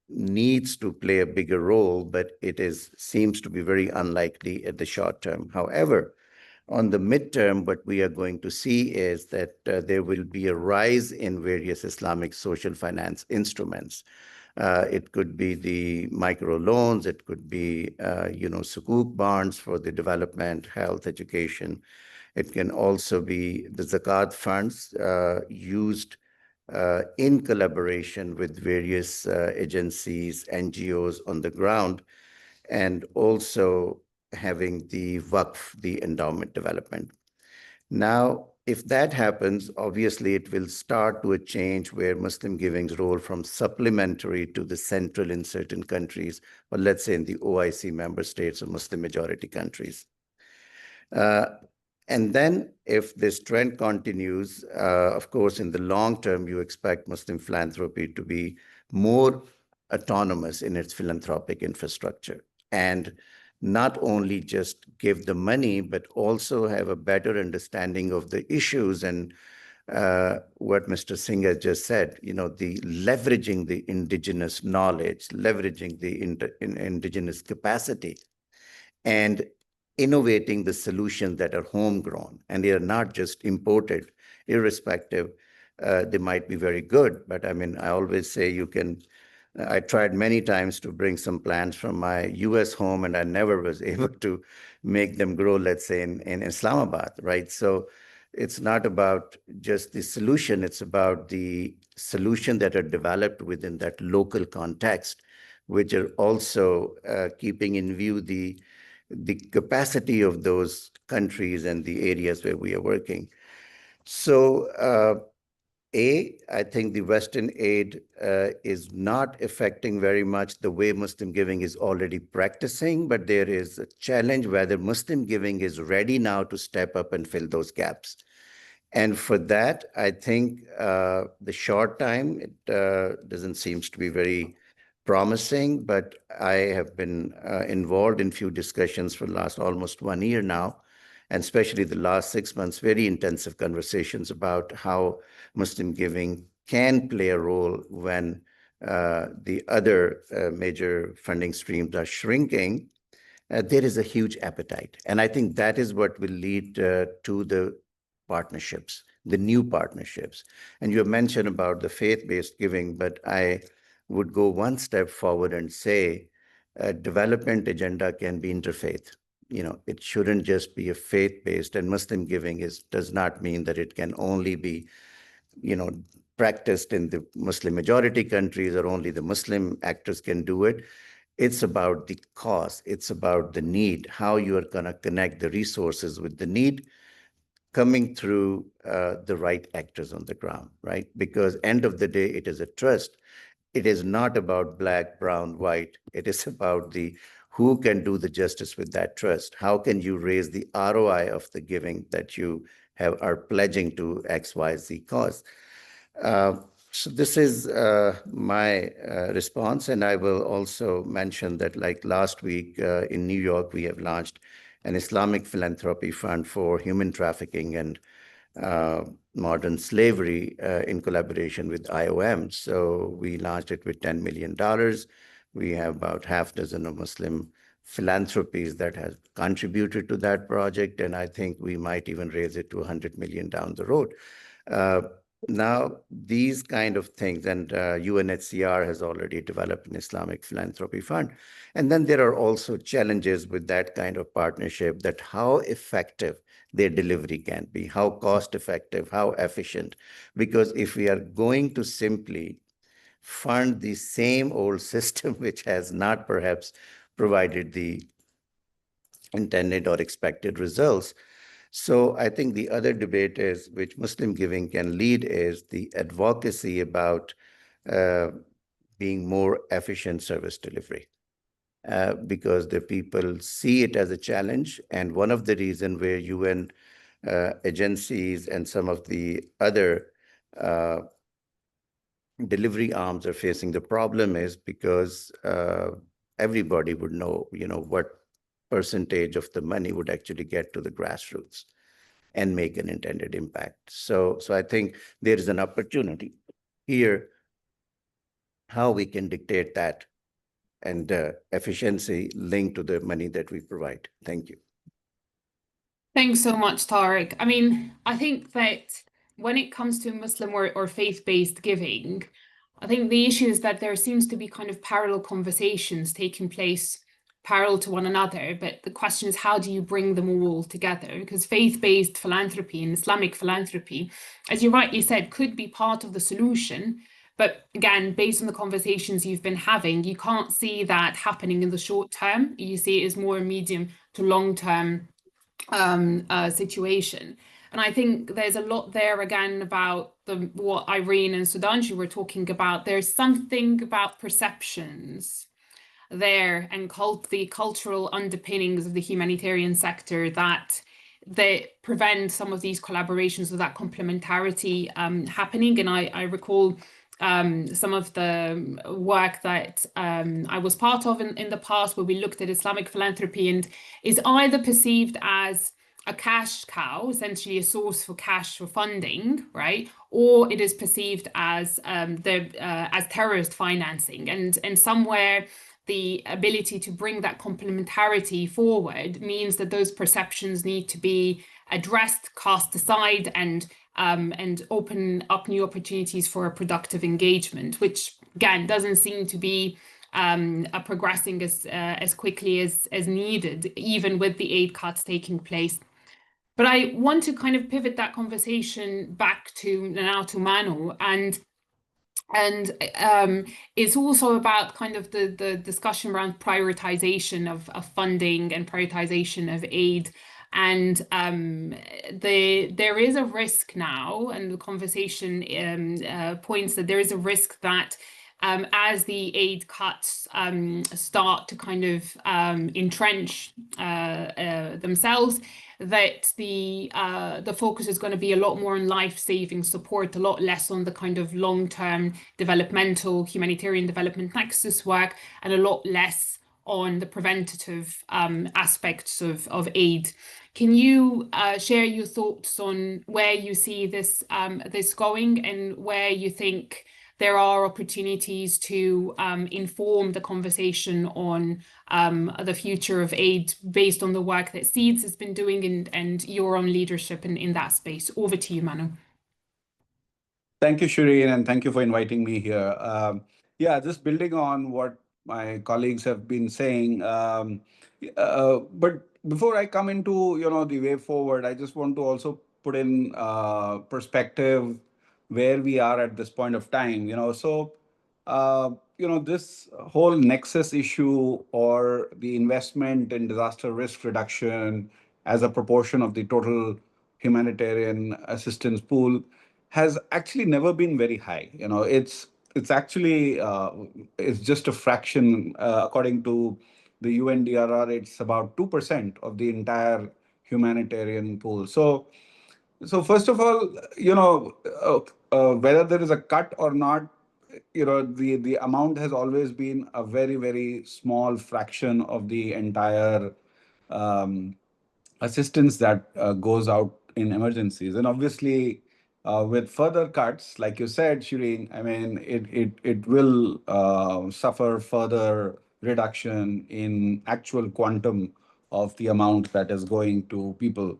needs to play a bigger role, but seems to be very unlikely at the short term. However, on the midterm, what we are going to see is that there will be a rise in various Islamic social finance instruments. It could be the microloans, it could be, sukuk bonds for the development, health, education. It can also be the zakat funds used in collaboration with various agencies, NGOs on the ground, and also having the waqf, the endowment development. Now, if that happens, obviously it will start to a change where Muslim giving's role from supplementary to the central in certain countries, or let's say in the OIC member states or Muslim majority countries. And then if this trend continues, of course, in the long term, you expect Muslim philanthropy to be more autonomous in its philanthropic infrastructure, and not only just give the money, but also have a better understanding of the issues and what Mr. Singh has just said, the leveraging the indigenous knowledge, leveraging the indigenous capacity, and innovating the solutions that are homegrown, and they are not just imported, irrespective. They might be very good, but I mean, I always say I tried many times to bring some plants from my US home, and I never was able to make them grow, let's say, in Islamabad, right? So it's not about just the solution, it's about the solution that are developed within that local context, which are also keeping in view the capacity of those countries and the areas where we are working. So, I think the Western aid is not affecting very much the way Muslim giving is already practicing, but there is a challenge whether Muslim giving is ready now to step up and fill those gaps. And for that, I think the short time, it doesn't seem to be very promising, but I have been involved in few discussions for the last almost 1 year now, and especially the last 6 months, very intensive conversations about how Muslim giving can play a role when the other major funding streams are shrinking, there is a huge appetite. And I think that is what will lead to the partnerships, the new partnerships. And you mentioned about the faith-based giving, but I would go one step forward and say a development agenda can be interfaith. It shouldn't just be a faith-based, and Muslim giving does not mean that it can only be, practiced in the Muslim majority countries, or only the Muslim actors can do it. It's about the cause. It's about the need, how you are going to connect the resources with the need, coming through the right actors on the ground, right? Because end of the day, it is a trust. It is not about black, brown, white. It is about who can do the justice with that trust. How can you raise the ROI of the giving that you are pledging to X, Y, Z cause? So this is my response. And I will also mention that, like last week in New York, we have launched an Islamic philanthropy fund for human trafficking and modern slavery in collaboration with IOM. So we launched it with $10 million. We have about half dozen of Muslim philanthropies that have contributed to that project. And I think we might even raise it to 100 million down the road. Now, these kind of things, and UNHCR has already developed an Islamic philanthropy fund. And then there are also challenges with that kind of partnership, that how effective their delivery can be, how cost effective, how efficient. Because if we are going to simply fund the same old system, which has not perhaps provided the intended or expected results. So I think the other debate is, which Muslim giving can lead, is the advocacy about being more efficient service delivery. Because the people see it as a challenge. And one of the reasons where UN agencies and some of the other delivery arms are facing the problem is because everybody would know, what percentage of the money would actually get to the grassroots and make an intended impact. So I think there is an opportunity here how we can dictate that and efficiency linked to the money that we provide. Thank you. Thanks so much, Tariq. I mean, I think that when it comes to Muslim or faith-based giving, I think the issue is that there seems to be kind of parallel conversations taking place parallel to one another. But the question is, how do you bring them all together? Because faith-based philanthropy and Islamic philanthropy, as you rightly said, could be part of the solution. But again, based on the conversations you've been having, you can't see that happening in the short term. You see it as more medium to long-term situation. And I think there's a lot there again about what Irene and Sudhanshu were talking about. There's something about perceptions there and the cultural underpinnings of the humanitarian sector that prevent some of these collaborations or that complementarity happening. And I recall some of the work that I was part of in the past, where we looked at Islamic philanthropy and is either perceived as a cash cow, essentially a source for cash for funding, right? Or it is perceived as terrorist financing, and somewhere the ability to bring that complementarity forward means that those perceptions need to be addressed, cast aside, and open up new opportunities for a productive engagement, which again doesn't seem to be progressing as quickly as needed, even with the aid cuts taking place. But I want to kind of pivot that conversation back to Manu, and it's also about kind of the discussion around prioritization of funding and prioritization of aid. And there is a risk now, and the conversation points that there is a risk that as the aid cuts start to kind of entrench themselves, that the focus is going to be a lot more on life-saving support, a lot less on the kind of long-term developmental humanitarian development nexus work, and a lot less on the preventative aspects of aid. Can you share your thoughts on where you see this going, and where you think there are opportunities to inform the conversation on the future of aid based on the work that Seeds has been doing and your own leadership in that space. Over to you, Manu. Thank you, Shireen, and thank you for inviting me here. Yeah, just building on what my colleagues have been saying. But before I come into the way forward, I just want to also put in perspective where we are at this point of time. This whole nexus issue or the investment in disaster risk reduction as a proportion of the total humanitarian assistance pool has actually never been very high. It's actually it's just a fraction. According to the UNDRR, it's about 2% of the entire humanitarian pool. So first of all, whether there is a cut or not, the amount has always been a very, very small fraction of the entire um, assistance that goes out in emergencies. And obviously, with further cuts, like you said, Shireen, I mean, it will suffer further reduction in actual quantum of the amount that is going to people.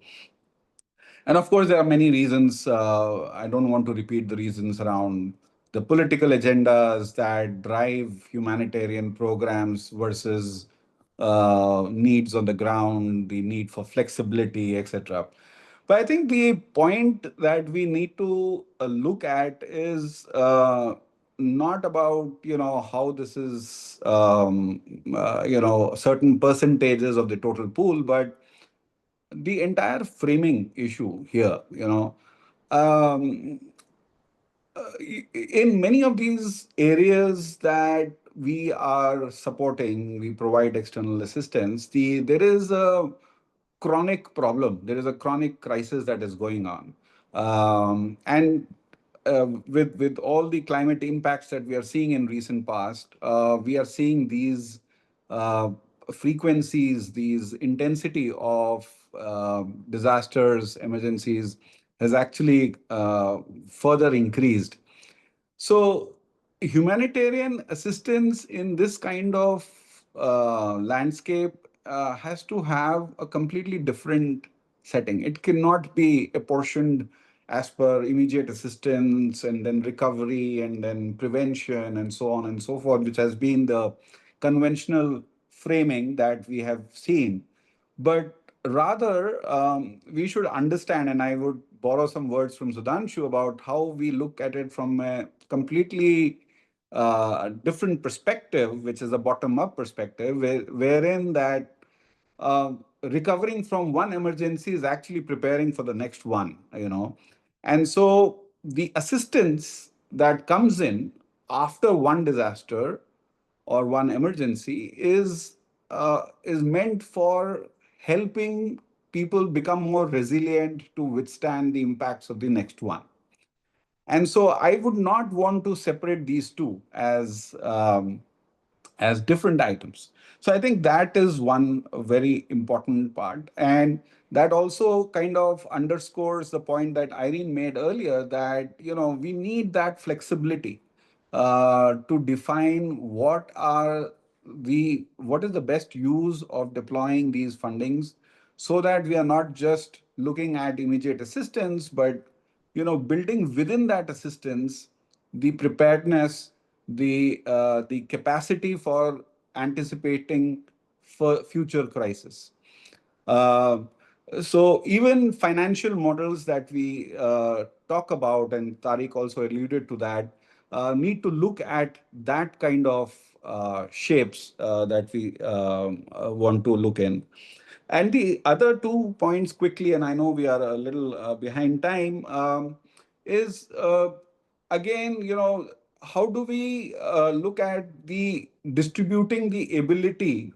And of course, there are many reasons. I don't want to repeat the reasons around the political agendas that drive humanitarian programs versus needs on the ground, the need for flexibility, etc. But I think the point that we need to look at is not about how this is certain percentages of the total pool, but the entire framing issue here. Um, in many of these areas that we are supporting, we provide external assistance, there is a chronic problem. There is a chronic crisis that is going on. And with all the climate impacts that we are seeing in recent past, we are seeing these uh, frequencies, these intensity of disasters, emergencies has actually further increased. So humanitarian assistance in this kind of landscape has to have a completely different setting. It cannot be apportioned as per immediate assistance and then recovery and then prevention and so on and so forth, which has been the conventional framing that we have seen. But rather, we should understand, and I would borrow some words from Sudhanshu about how we look at it from a completely different perspective, which is a bottom-up perspective, wherein that recovering from one emergency is actually preparing for the next one. And so the assistance that comes in after one disaster or one emergency is meant for helping people become more resilient to withstand the impacts of the next one. And so I would not want to separate these two as different items. So I think that is one very important part. And that also kind of underscores the point that Irene made earlier that, we need that flexibility to define what is the best use of deploying these fundings so that we are not just looking at immediate assistance, but building within that assistance the preparedness, the capacity for anticipating for future crisis. Uh, so even financial models that we talk about, and Tariq also alluded to that, need to look at that kind of shapes that we want to look in. And the other 2 points quickly, and I know we are a little behind time, is again, how do we look at the distributing the ability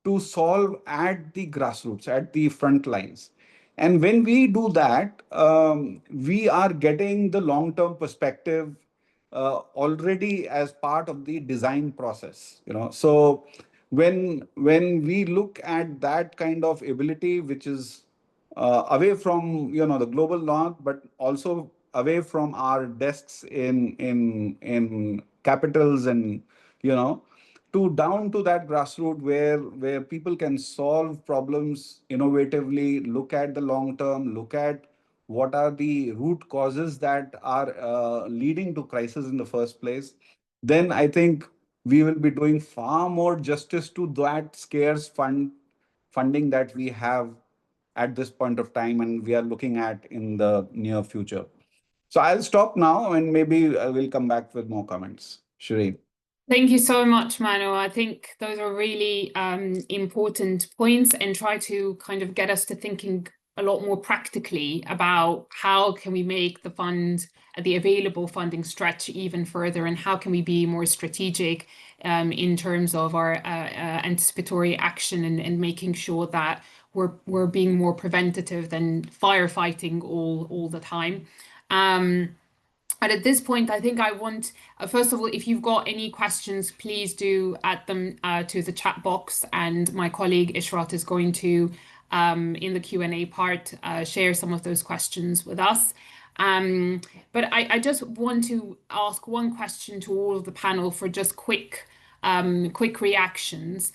to solve at the grassroots, at the front lines? And when we do that, we are getting the long-term perspective already as part of the design process. So when we look at that kind of ability, which is away from the global north, but also away from our desks in capitals and, to down to that grassroots where people can solve problems innovatively, look at the long term, look at what are the root causes that are leading to crisis in the first place. Then I think we will be doing far more justice to that scarce funding that we have at this point of time and we are looking at in the near future. So I'll stop now and maybe I will come back with more comments. Shireen. Thank you so much, Manu. I think those are really important points and try to kind of get us to thinking a lot more practically about how can we make the available funding stretch even further, and how can we be more strategic in terms of our anticipatory action and making sure that we're being more preventative than firefighting all the time. And at this point, I think I want, first of all, if you've got any questions, please do add them to the chat box. And my colleague Ishrat is going to, in the Q&A part, share some of those questions with us. But I just want to ask one question to all of the panel for just quick reactions.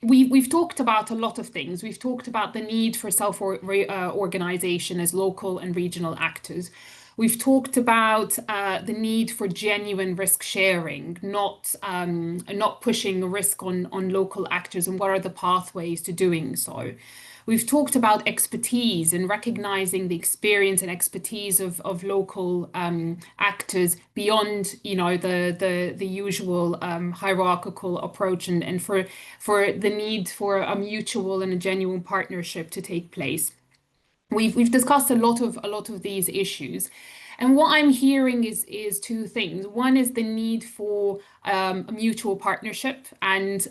We've talked about a lot of things. We've talked about the need for self-organization as local and regional actors. We've talked about the need for genuine risk sharing, not pushing risk on local actors, and what are the pathways to doing so. We've talked about expertise and recognizing the experience and expertise of local actors beyond, the usual hierarchical approach, and for the need for a mutual and a genuine partnership to take place. We've discussed a lot of these issues, and what I'm hearing is two things. One is the need for a mutual partnership, and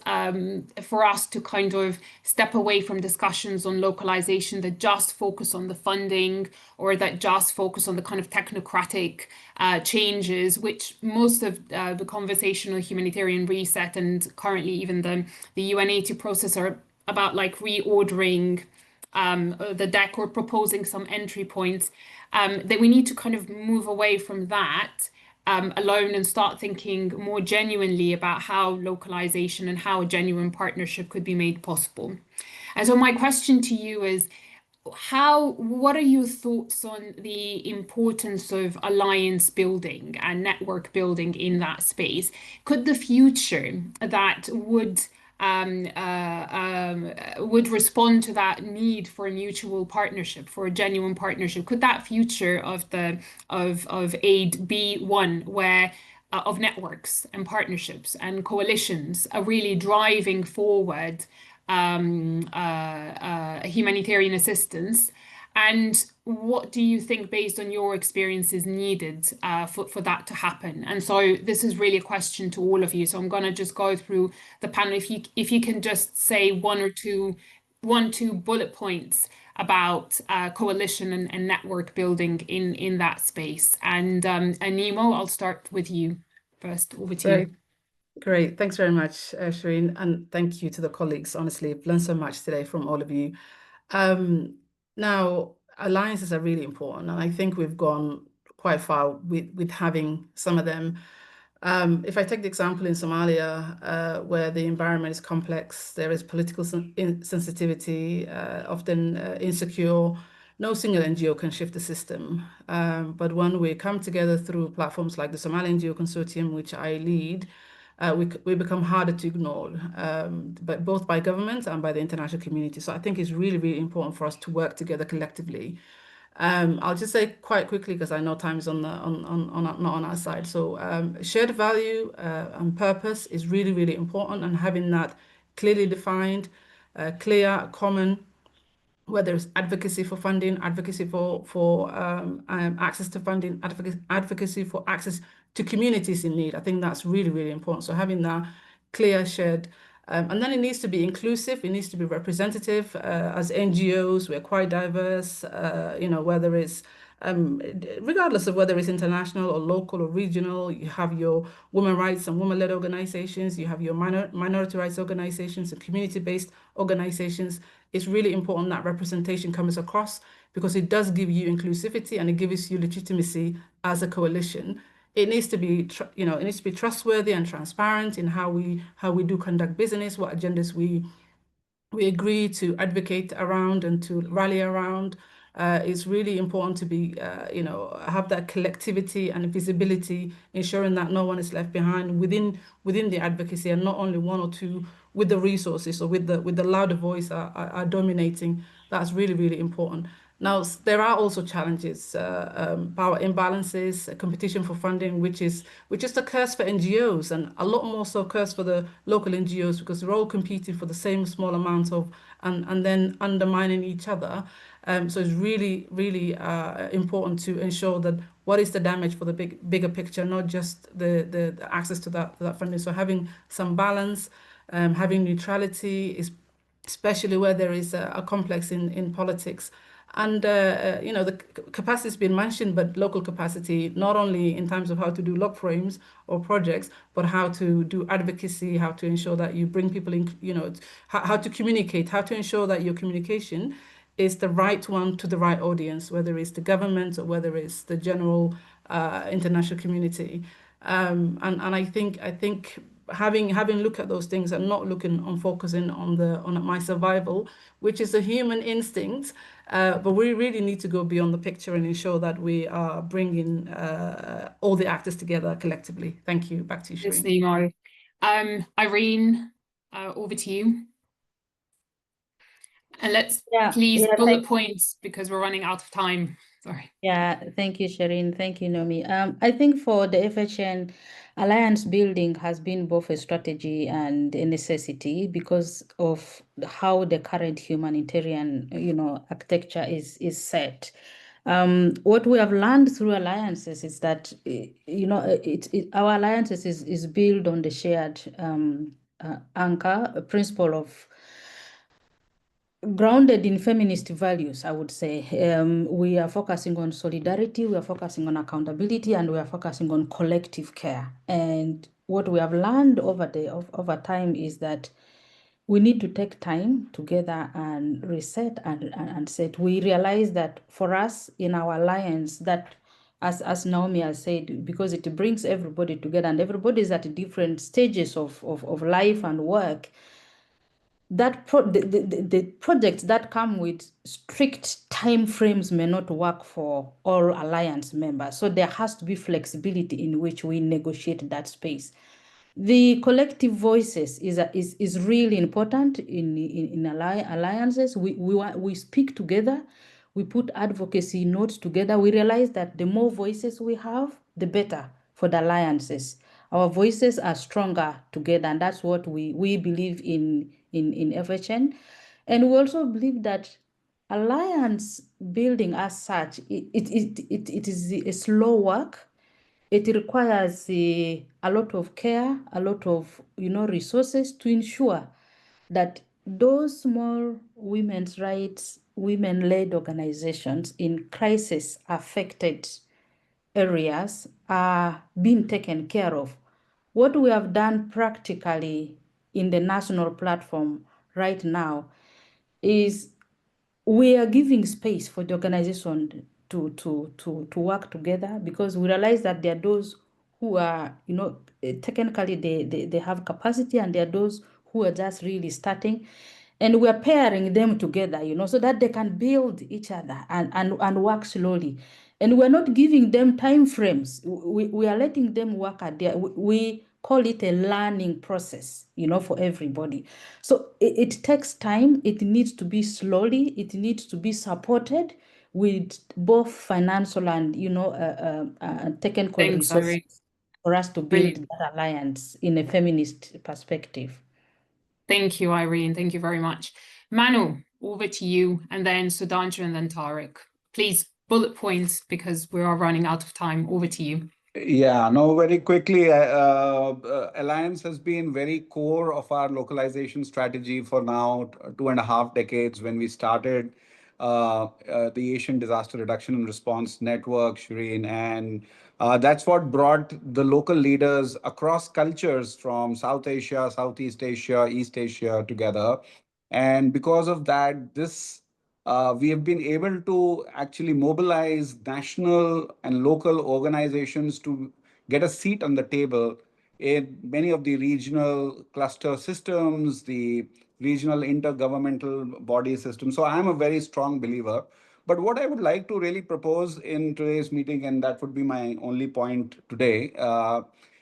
for us to kind of step away from discussions on localization that just focus on the funding, or that just focus on the kind of technocratic changes, which most of the conversational humanitarian reset and currently even the UN80 process are about, like reordering the deck or proposing some entry points, that we need to kind of move away from that alone and start thinking more genuinely about how localization and how a genuine partnership could be made possible. And so my question to you is, what are your thoughts on the importance of alliance building and network building in that space? Could the future that would respond to that need for a mutual partnership, for a genuine partnership, could that future of aid be one where of networks and partnerships and coalitions are really driving forward humanitarian assistance? And what do you think, based on your experience, is needed for that to happen? And so this is really a question to all of you. So I'm going to just go through the panel. If you can just say one or two bullet points about coalition and network building in that space. And Nemo, I'll start with you first. Over to you. Great. Thanks very much, Shireen. And thank you to the colleagues. Honestly, I've learned so much today from all of you. Now, alliances are really important, and I think we've gone quite far with having some of them. If I take the example in Somalia, where the environment is complex, there is political sensitivity, often insecure. No single NGO can shift the system. But when we come together through platforms like the Somali NGO Consortium, which I lead, we become harder to ignore, but both by government and by the international community. So I think it's really, really important for us to work together collectively. I'll just say quite quickly, because I know time is not on our side. So shared value and purpose is really, really important, and having that clearly defined, clear, common, whether it's advocacy for funding, advocacy for access to funding, advocacy for access to communities in need. I think that's really, really important. So having that clear, shared, and then it needs to be inclusive. It needs to be representative. As NGOs, we're quite diverse. Whether it's regardless of whether it's international or local or regional. You have your women rights and women-led organizations, you have your minority rights organizations and community-based organizations. It's really important that representation comes across, because it does give you inclusivity and it gives you legitimacy as a coalition. It needs to be, it needs to be trustworthy and transparent in how we do conduct business, what agendas we agree to advocate around and to rally around. It's really important to be, have that collectivity and visibility, ensuring that no one is left behind within the advocacy, and not only one or two with the resources or with the louder voice are dominating. That's really, really important. Now, there are also challenges, power imbalances, competition for funding, which is the curse for NGOs, and a lot more so curse for the local NGOs, because they're all competing for the same small amount of, and then undermining each other. So it's really, really important to ensure that what is the damage for the bigger picture, not just the access to that funding. So having some balance, having neutrality, is especially where there is a complex in politics. And, the capacity has been mentioned, but local capacity, not only in terms of how to do log frames or projects, but how to do advocacy, how to ensure that you bring people in, how to communicate, how to ensure that your communication is the right one to the right audience, whether it's the government or whether it's the general international community. And I think having looked at those things and not looking on focusing on my survival, which is a human instinct, but we really need to go beyond the picture and ensure that we are bringing all the actors together collectively. Thank you. Back to you, Thanks, Shireen. Nemo. Irene, over to you. And let's please bullet points, because we're running out of time. Sorry. Yeah, thank you, Shireen. Thank you, Nomi. I think for the FHN, alliance building has been both a strategy and a necessity because of how the current humanitarian, architecture is set. What we have learned through alliances is that, our alliances is built on the shared anchor, a principle of grounded in feminist values, I would say. We are focusing on solidarity, we are focusing on accountability, and we are focusing on collective care. And what we have learned over time is that we need to take time together and reset and set. We realize that for us in our alliance, that as Naomi has said, because it brings everybody together and everybody is at different stages of life and work, that the projects that come with strict time frames may not work for all alliance members. So there has to be flexibility in which we negotiate that space. The collective voices is really important in alliances. We speak together. We put advocacy notes together. We realize that the more voices we have, the better for the alliances. Our voices are stronger together, and that's what we believe in FHN. And we also believe that alliance building as such, it is a slow work. It requires a lot of care, a lot of resources to ensure that those small women's rights, women-led organizations in crisis-affected areas are being taken care of. What we have done practically in the national platform right now is we are giving space for the organization to work together, because we realize that there are those who are, technically they have capacity, and there are those who are just really starting. And we're pairing them together, so that they can build each other and work slowly. And we're not giving them time frames. We are letting them work at their, we call it a learning process, for everybody. So it takes time. It needs to be slowly. It needs to be supported with both financial and, technical resources for us to build that alliance in a feminist perspective. Thank you, Irene. Thank you very much. Manu, over to you, and then Sudhanshu, and then Tariq. Please, bullet points, because we are running out of time. Over to you. Yeah, no, very quickly, Alliance has been very core of our localization strategy for now 2.5 decades. When we started, the Asian Disaster Reduction and Response Network, Shireen, and that's what brought the local leaders across cultures from South Asia, Southeast Asia, East Asia together. And because of that, we have been able to actually mobilize national and local organizations to get a seat on the table in many of the regional cluster systems, the regional intergovernmental body system. So I'm a very strong believer. But what I would like to really propose in today's meeting, and that would be my only point today,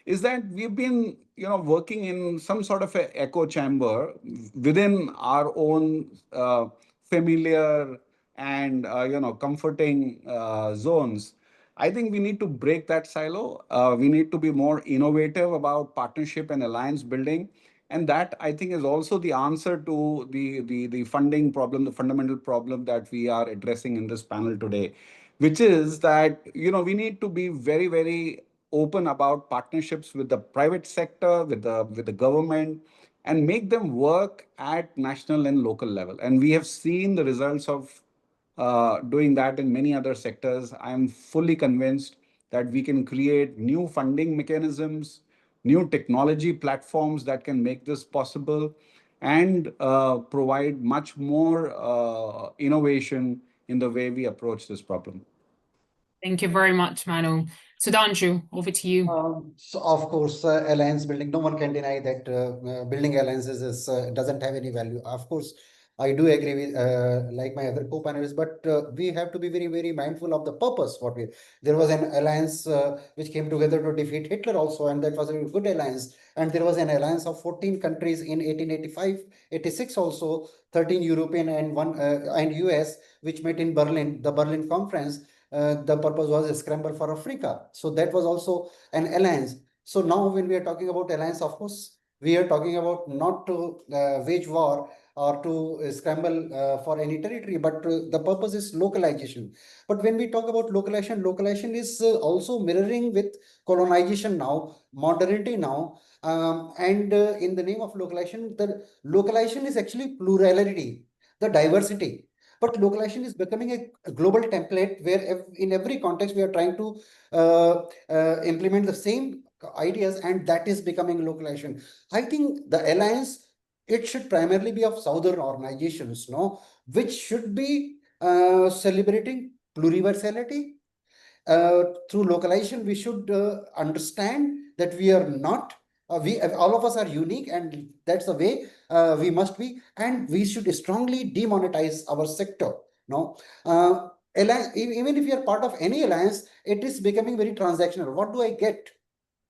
is that we've been, working in some sort of an echo chamber within our own familiar and comforting zones. I think we need to break that silo. We need to be more innovative about partnership and alliance building. And that, I think, is also the answer to the funding problem, the fundamental problem that we are addressing in this panel today, which is that, we need to be very, very open about partnerships with the private sector, with the government, and make them work at national and local level. And we have seen the results of doing that in many other sectors. I'm fully convinced that we can create new funding mechanisms, new technology platforms that can make this possible, and provide much more innovation in the way we approach this problem. Thank you very much, Manu. Sudhanshu, over to you. So of course, alliance building, no one can deny that building alliances doesn't have any value. Of course, I do agree with like my other co-panelists, but we have to be very, very mindful of the purpose. There was an alliance which came together to defeat Hitler also, and that was a good alliance. And there was an alliance of 14 countries in 1885, 86 also, 13 European and one and US, which met in Berlin, the Berlin Conference. The purpose was a scramble for Africa. So that was also an alliance. So now when we are talking about alliance, of course, we are talking about not to wage war or to scramble for any territory, but the purpose is localization. But when we talk about localization is also mirroring with colonization now, modernity now. And in the name of localization, the localization is actually plurality, the diversity. But localization is becoming a global template where in every context we are trying to implement the same ideas, and that is becoming localization. I think the alliance, it should primarily be of southern organizations, which should be celebrating pluriversality. Through localization, we should understand that we are not, all of us are unique, and that's the way we must be, and we should strongly demonetize our sector. Even if you are part of any alliance, it is becoming very transactional. What do I get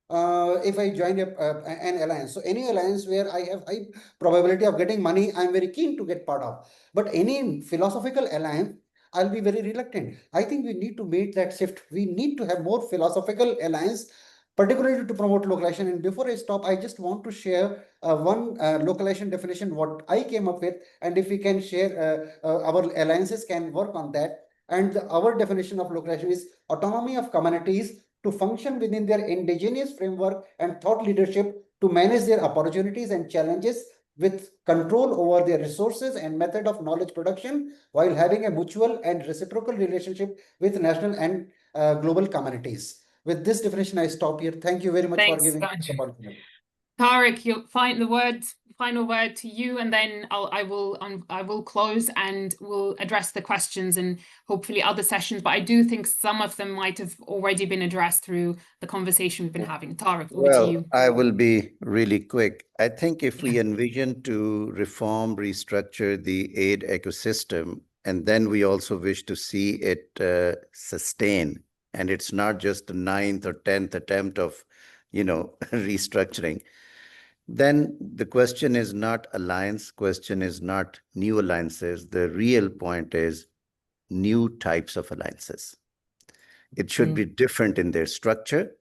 if I join an alliance? So any alliance where I have high probability of getting money, I'm very keen to get part of. But any philosophical alliance, I'll be very reluctant. I think we need to make that shift. We need to have more philosophical alliance, particularly to promote localization. And before I stop, I just want to share one localization definition, what I came up with, and if we can share, our alliances can work on that. And our definition of localization is autonomy of communities to function within their indigenous framework and thought leadership to manage their opportunities and challenges with control over their resources and method of knowledge production, while having a mutual and reciprocal relationship with national and global communities. With this definition, I stop here. Thank you very much for giving me this opportunity. Tariq, you'll find the final word to you, and then I will close and we'll address the questions and hopefully other sessions. But I do think some of them might have already been addressed through the conversation we've been having. Tariq, over to you. I will be really quick. I think if we envision to reform, restructure the aid ecosystem, and then we also wish to see it sustain, and it's not just the 9th or 10th attempt of, restructuring, then the question is not alliance, question is not new alliances. The real point is new types of alliances. It should be different in their structure.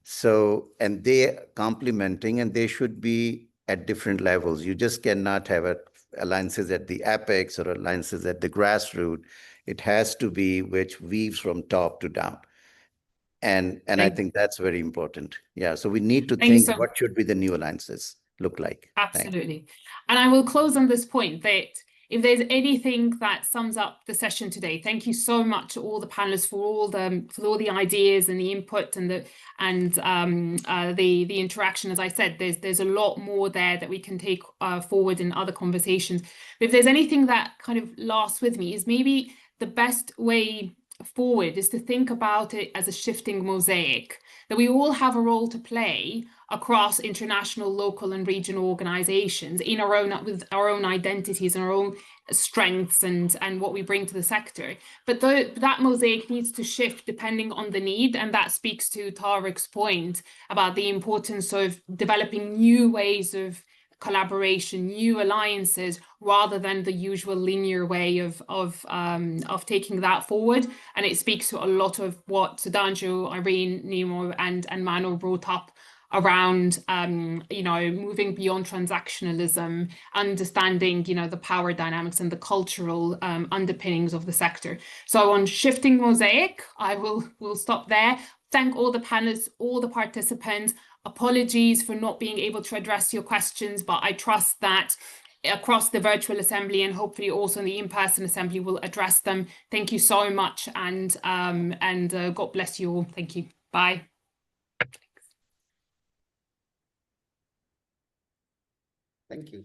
So, and they complementing, and they should be at different levels. You just cannot have alliances at the apex or alliances at the grassroots. It has to be which weaves from top to down. And I think that's very important. Yeah. So we need to think what should be the new alliances look like. Absolutely. And I will close on this point that if there's anything that sums up the session today, thank you so much to all the panelists for all the ideas and the input and the interaction. As I said, there's a lot more there that we can take forward in other conversations. But if there's anything that kind of lasts with me, is maybe the best way forward is to think about it as a shifting mosaic, that we all have a role to play across international, local and regional organizations in our own, with our own identities and our own strengths and what we bring to the sector. But that mosaic needs to shift depending on the need, and that speaks to Tariq's point about the importance of developing new ways of collaboration, new alliances, rather than the usual linear way of taking that forward. And it speaks to a lot of what Sudhanshu, Irene, Nemo and Mano brought up around moving beyond transactionalism, understanding the power dynamics and the cultural underpinnings of the sector. So on shifting mosaic, we'll stop there. Thank all the panelists, all the participants. Apologies for not being able to address your questions, but I trust that across the virtual assembly and hopefully also in the in-person assembly we'll address them. Thank you so much, and God bless you all. Thank you. Bye. Thank you.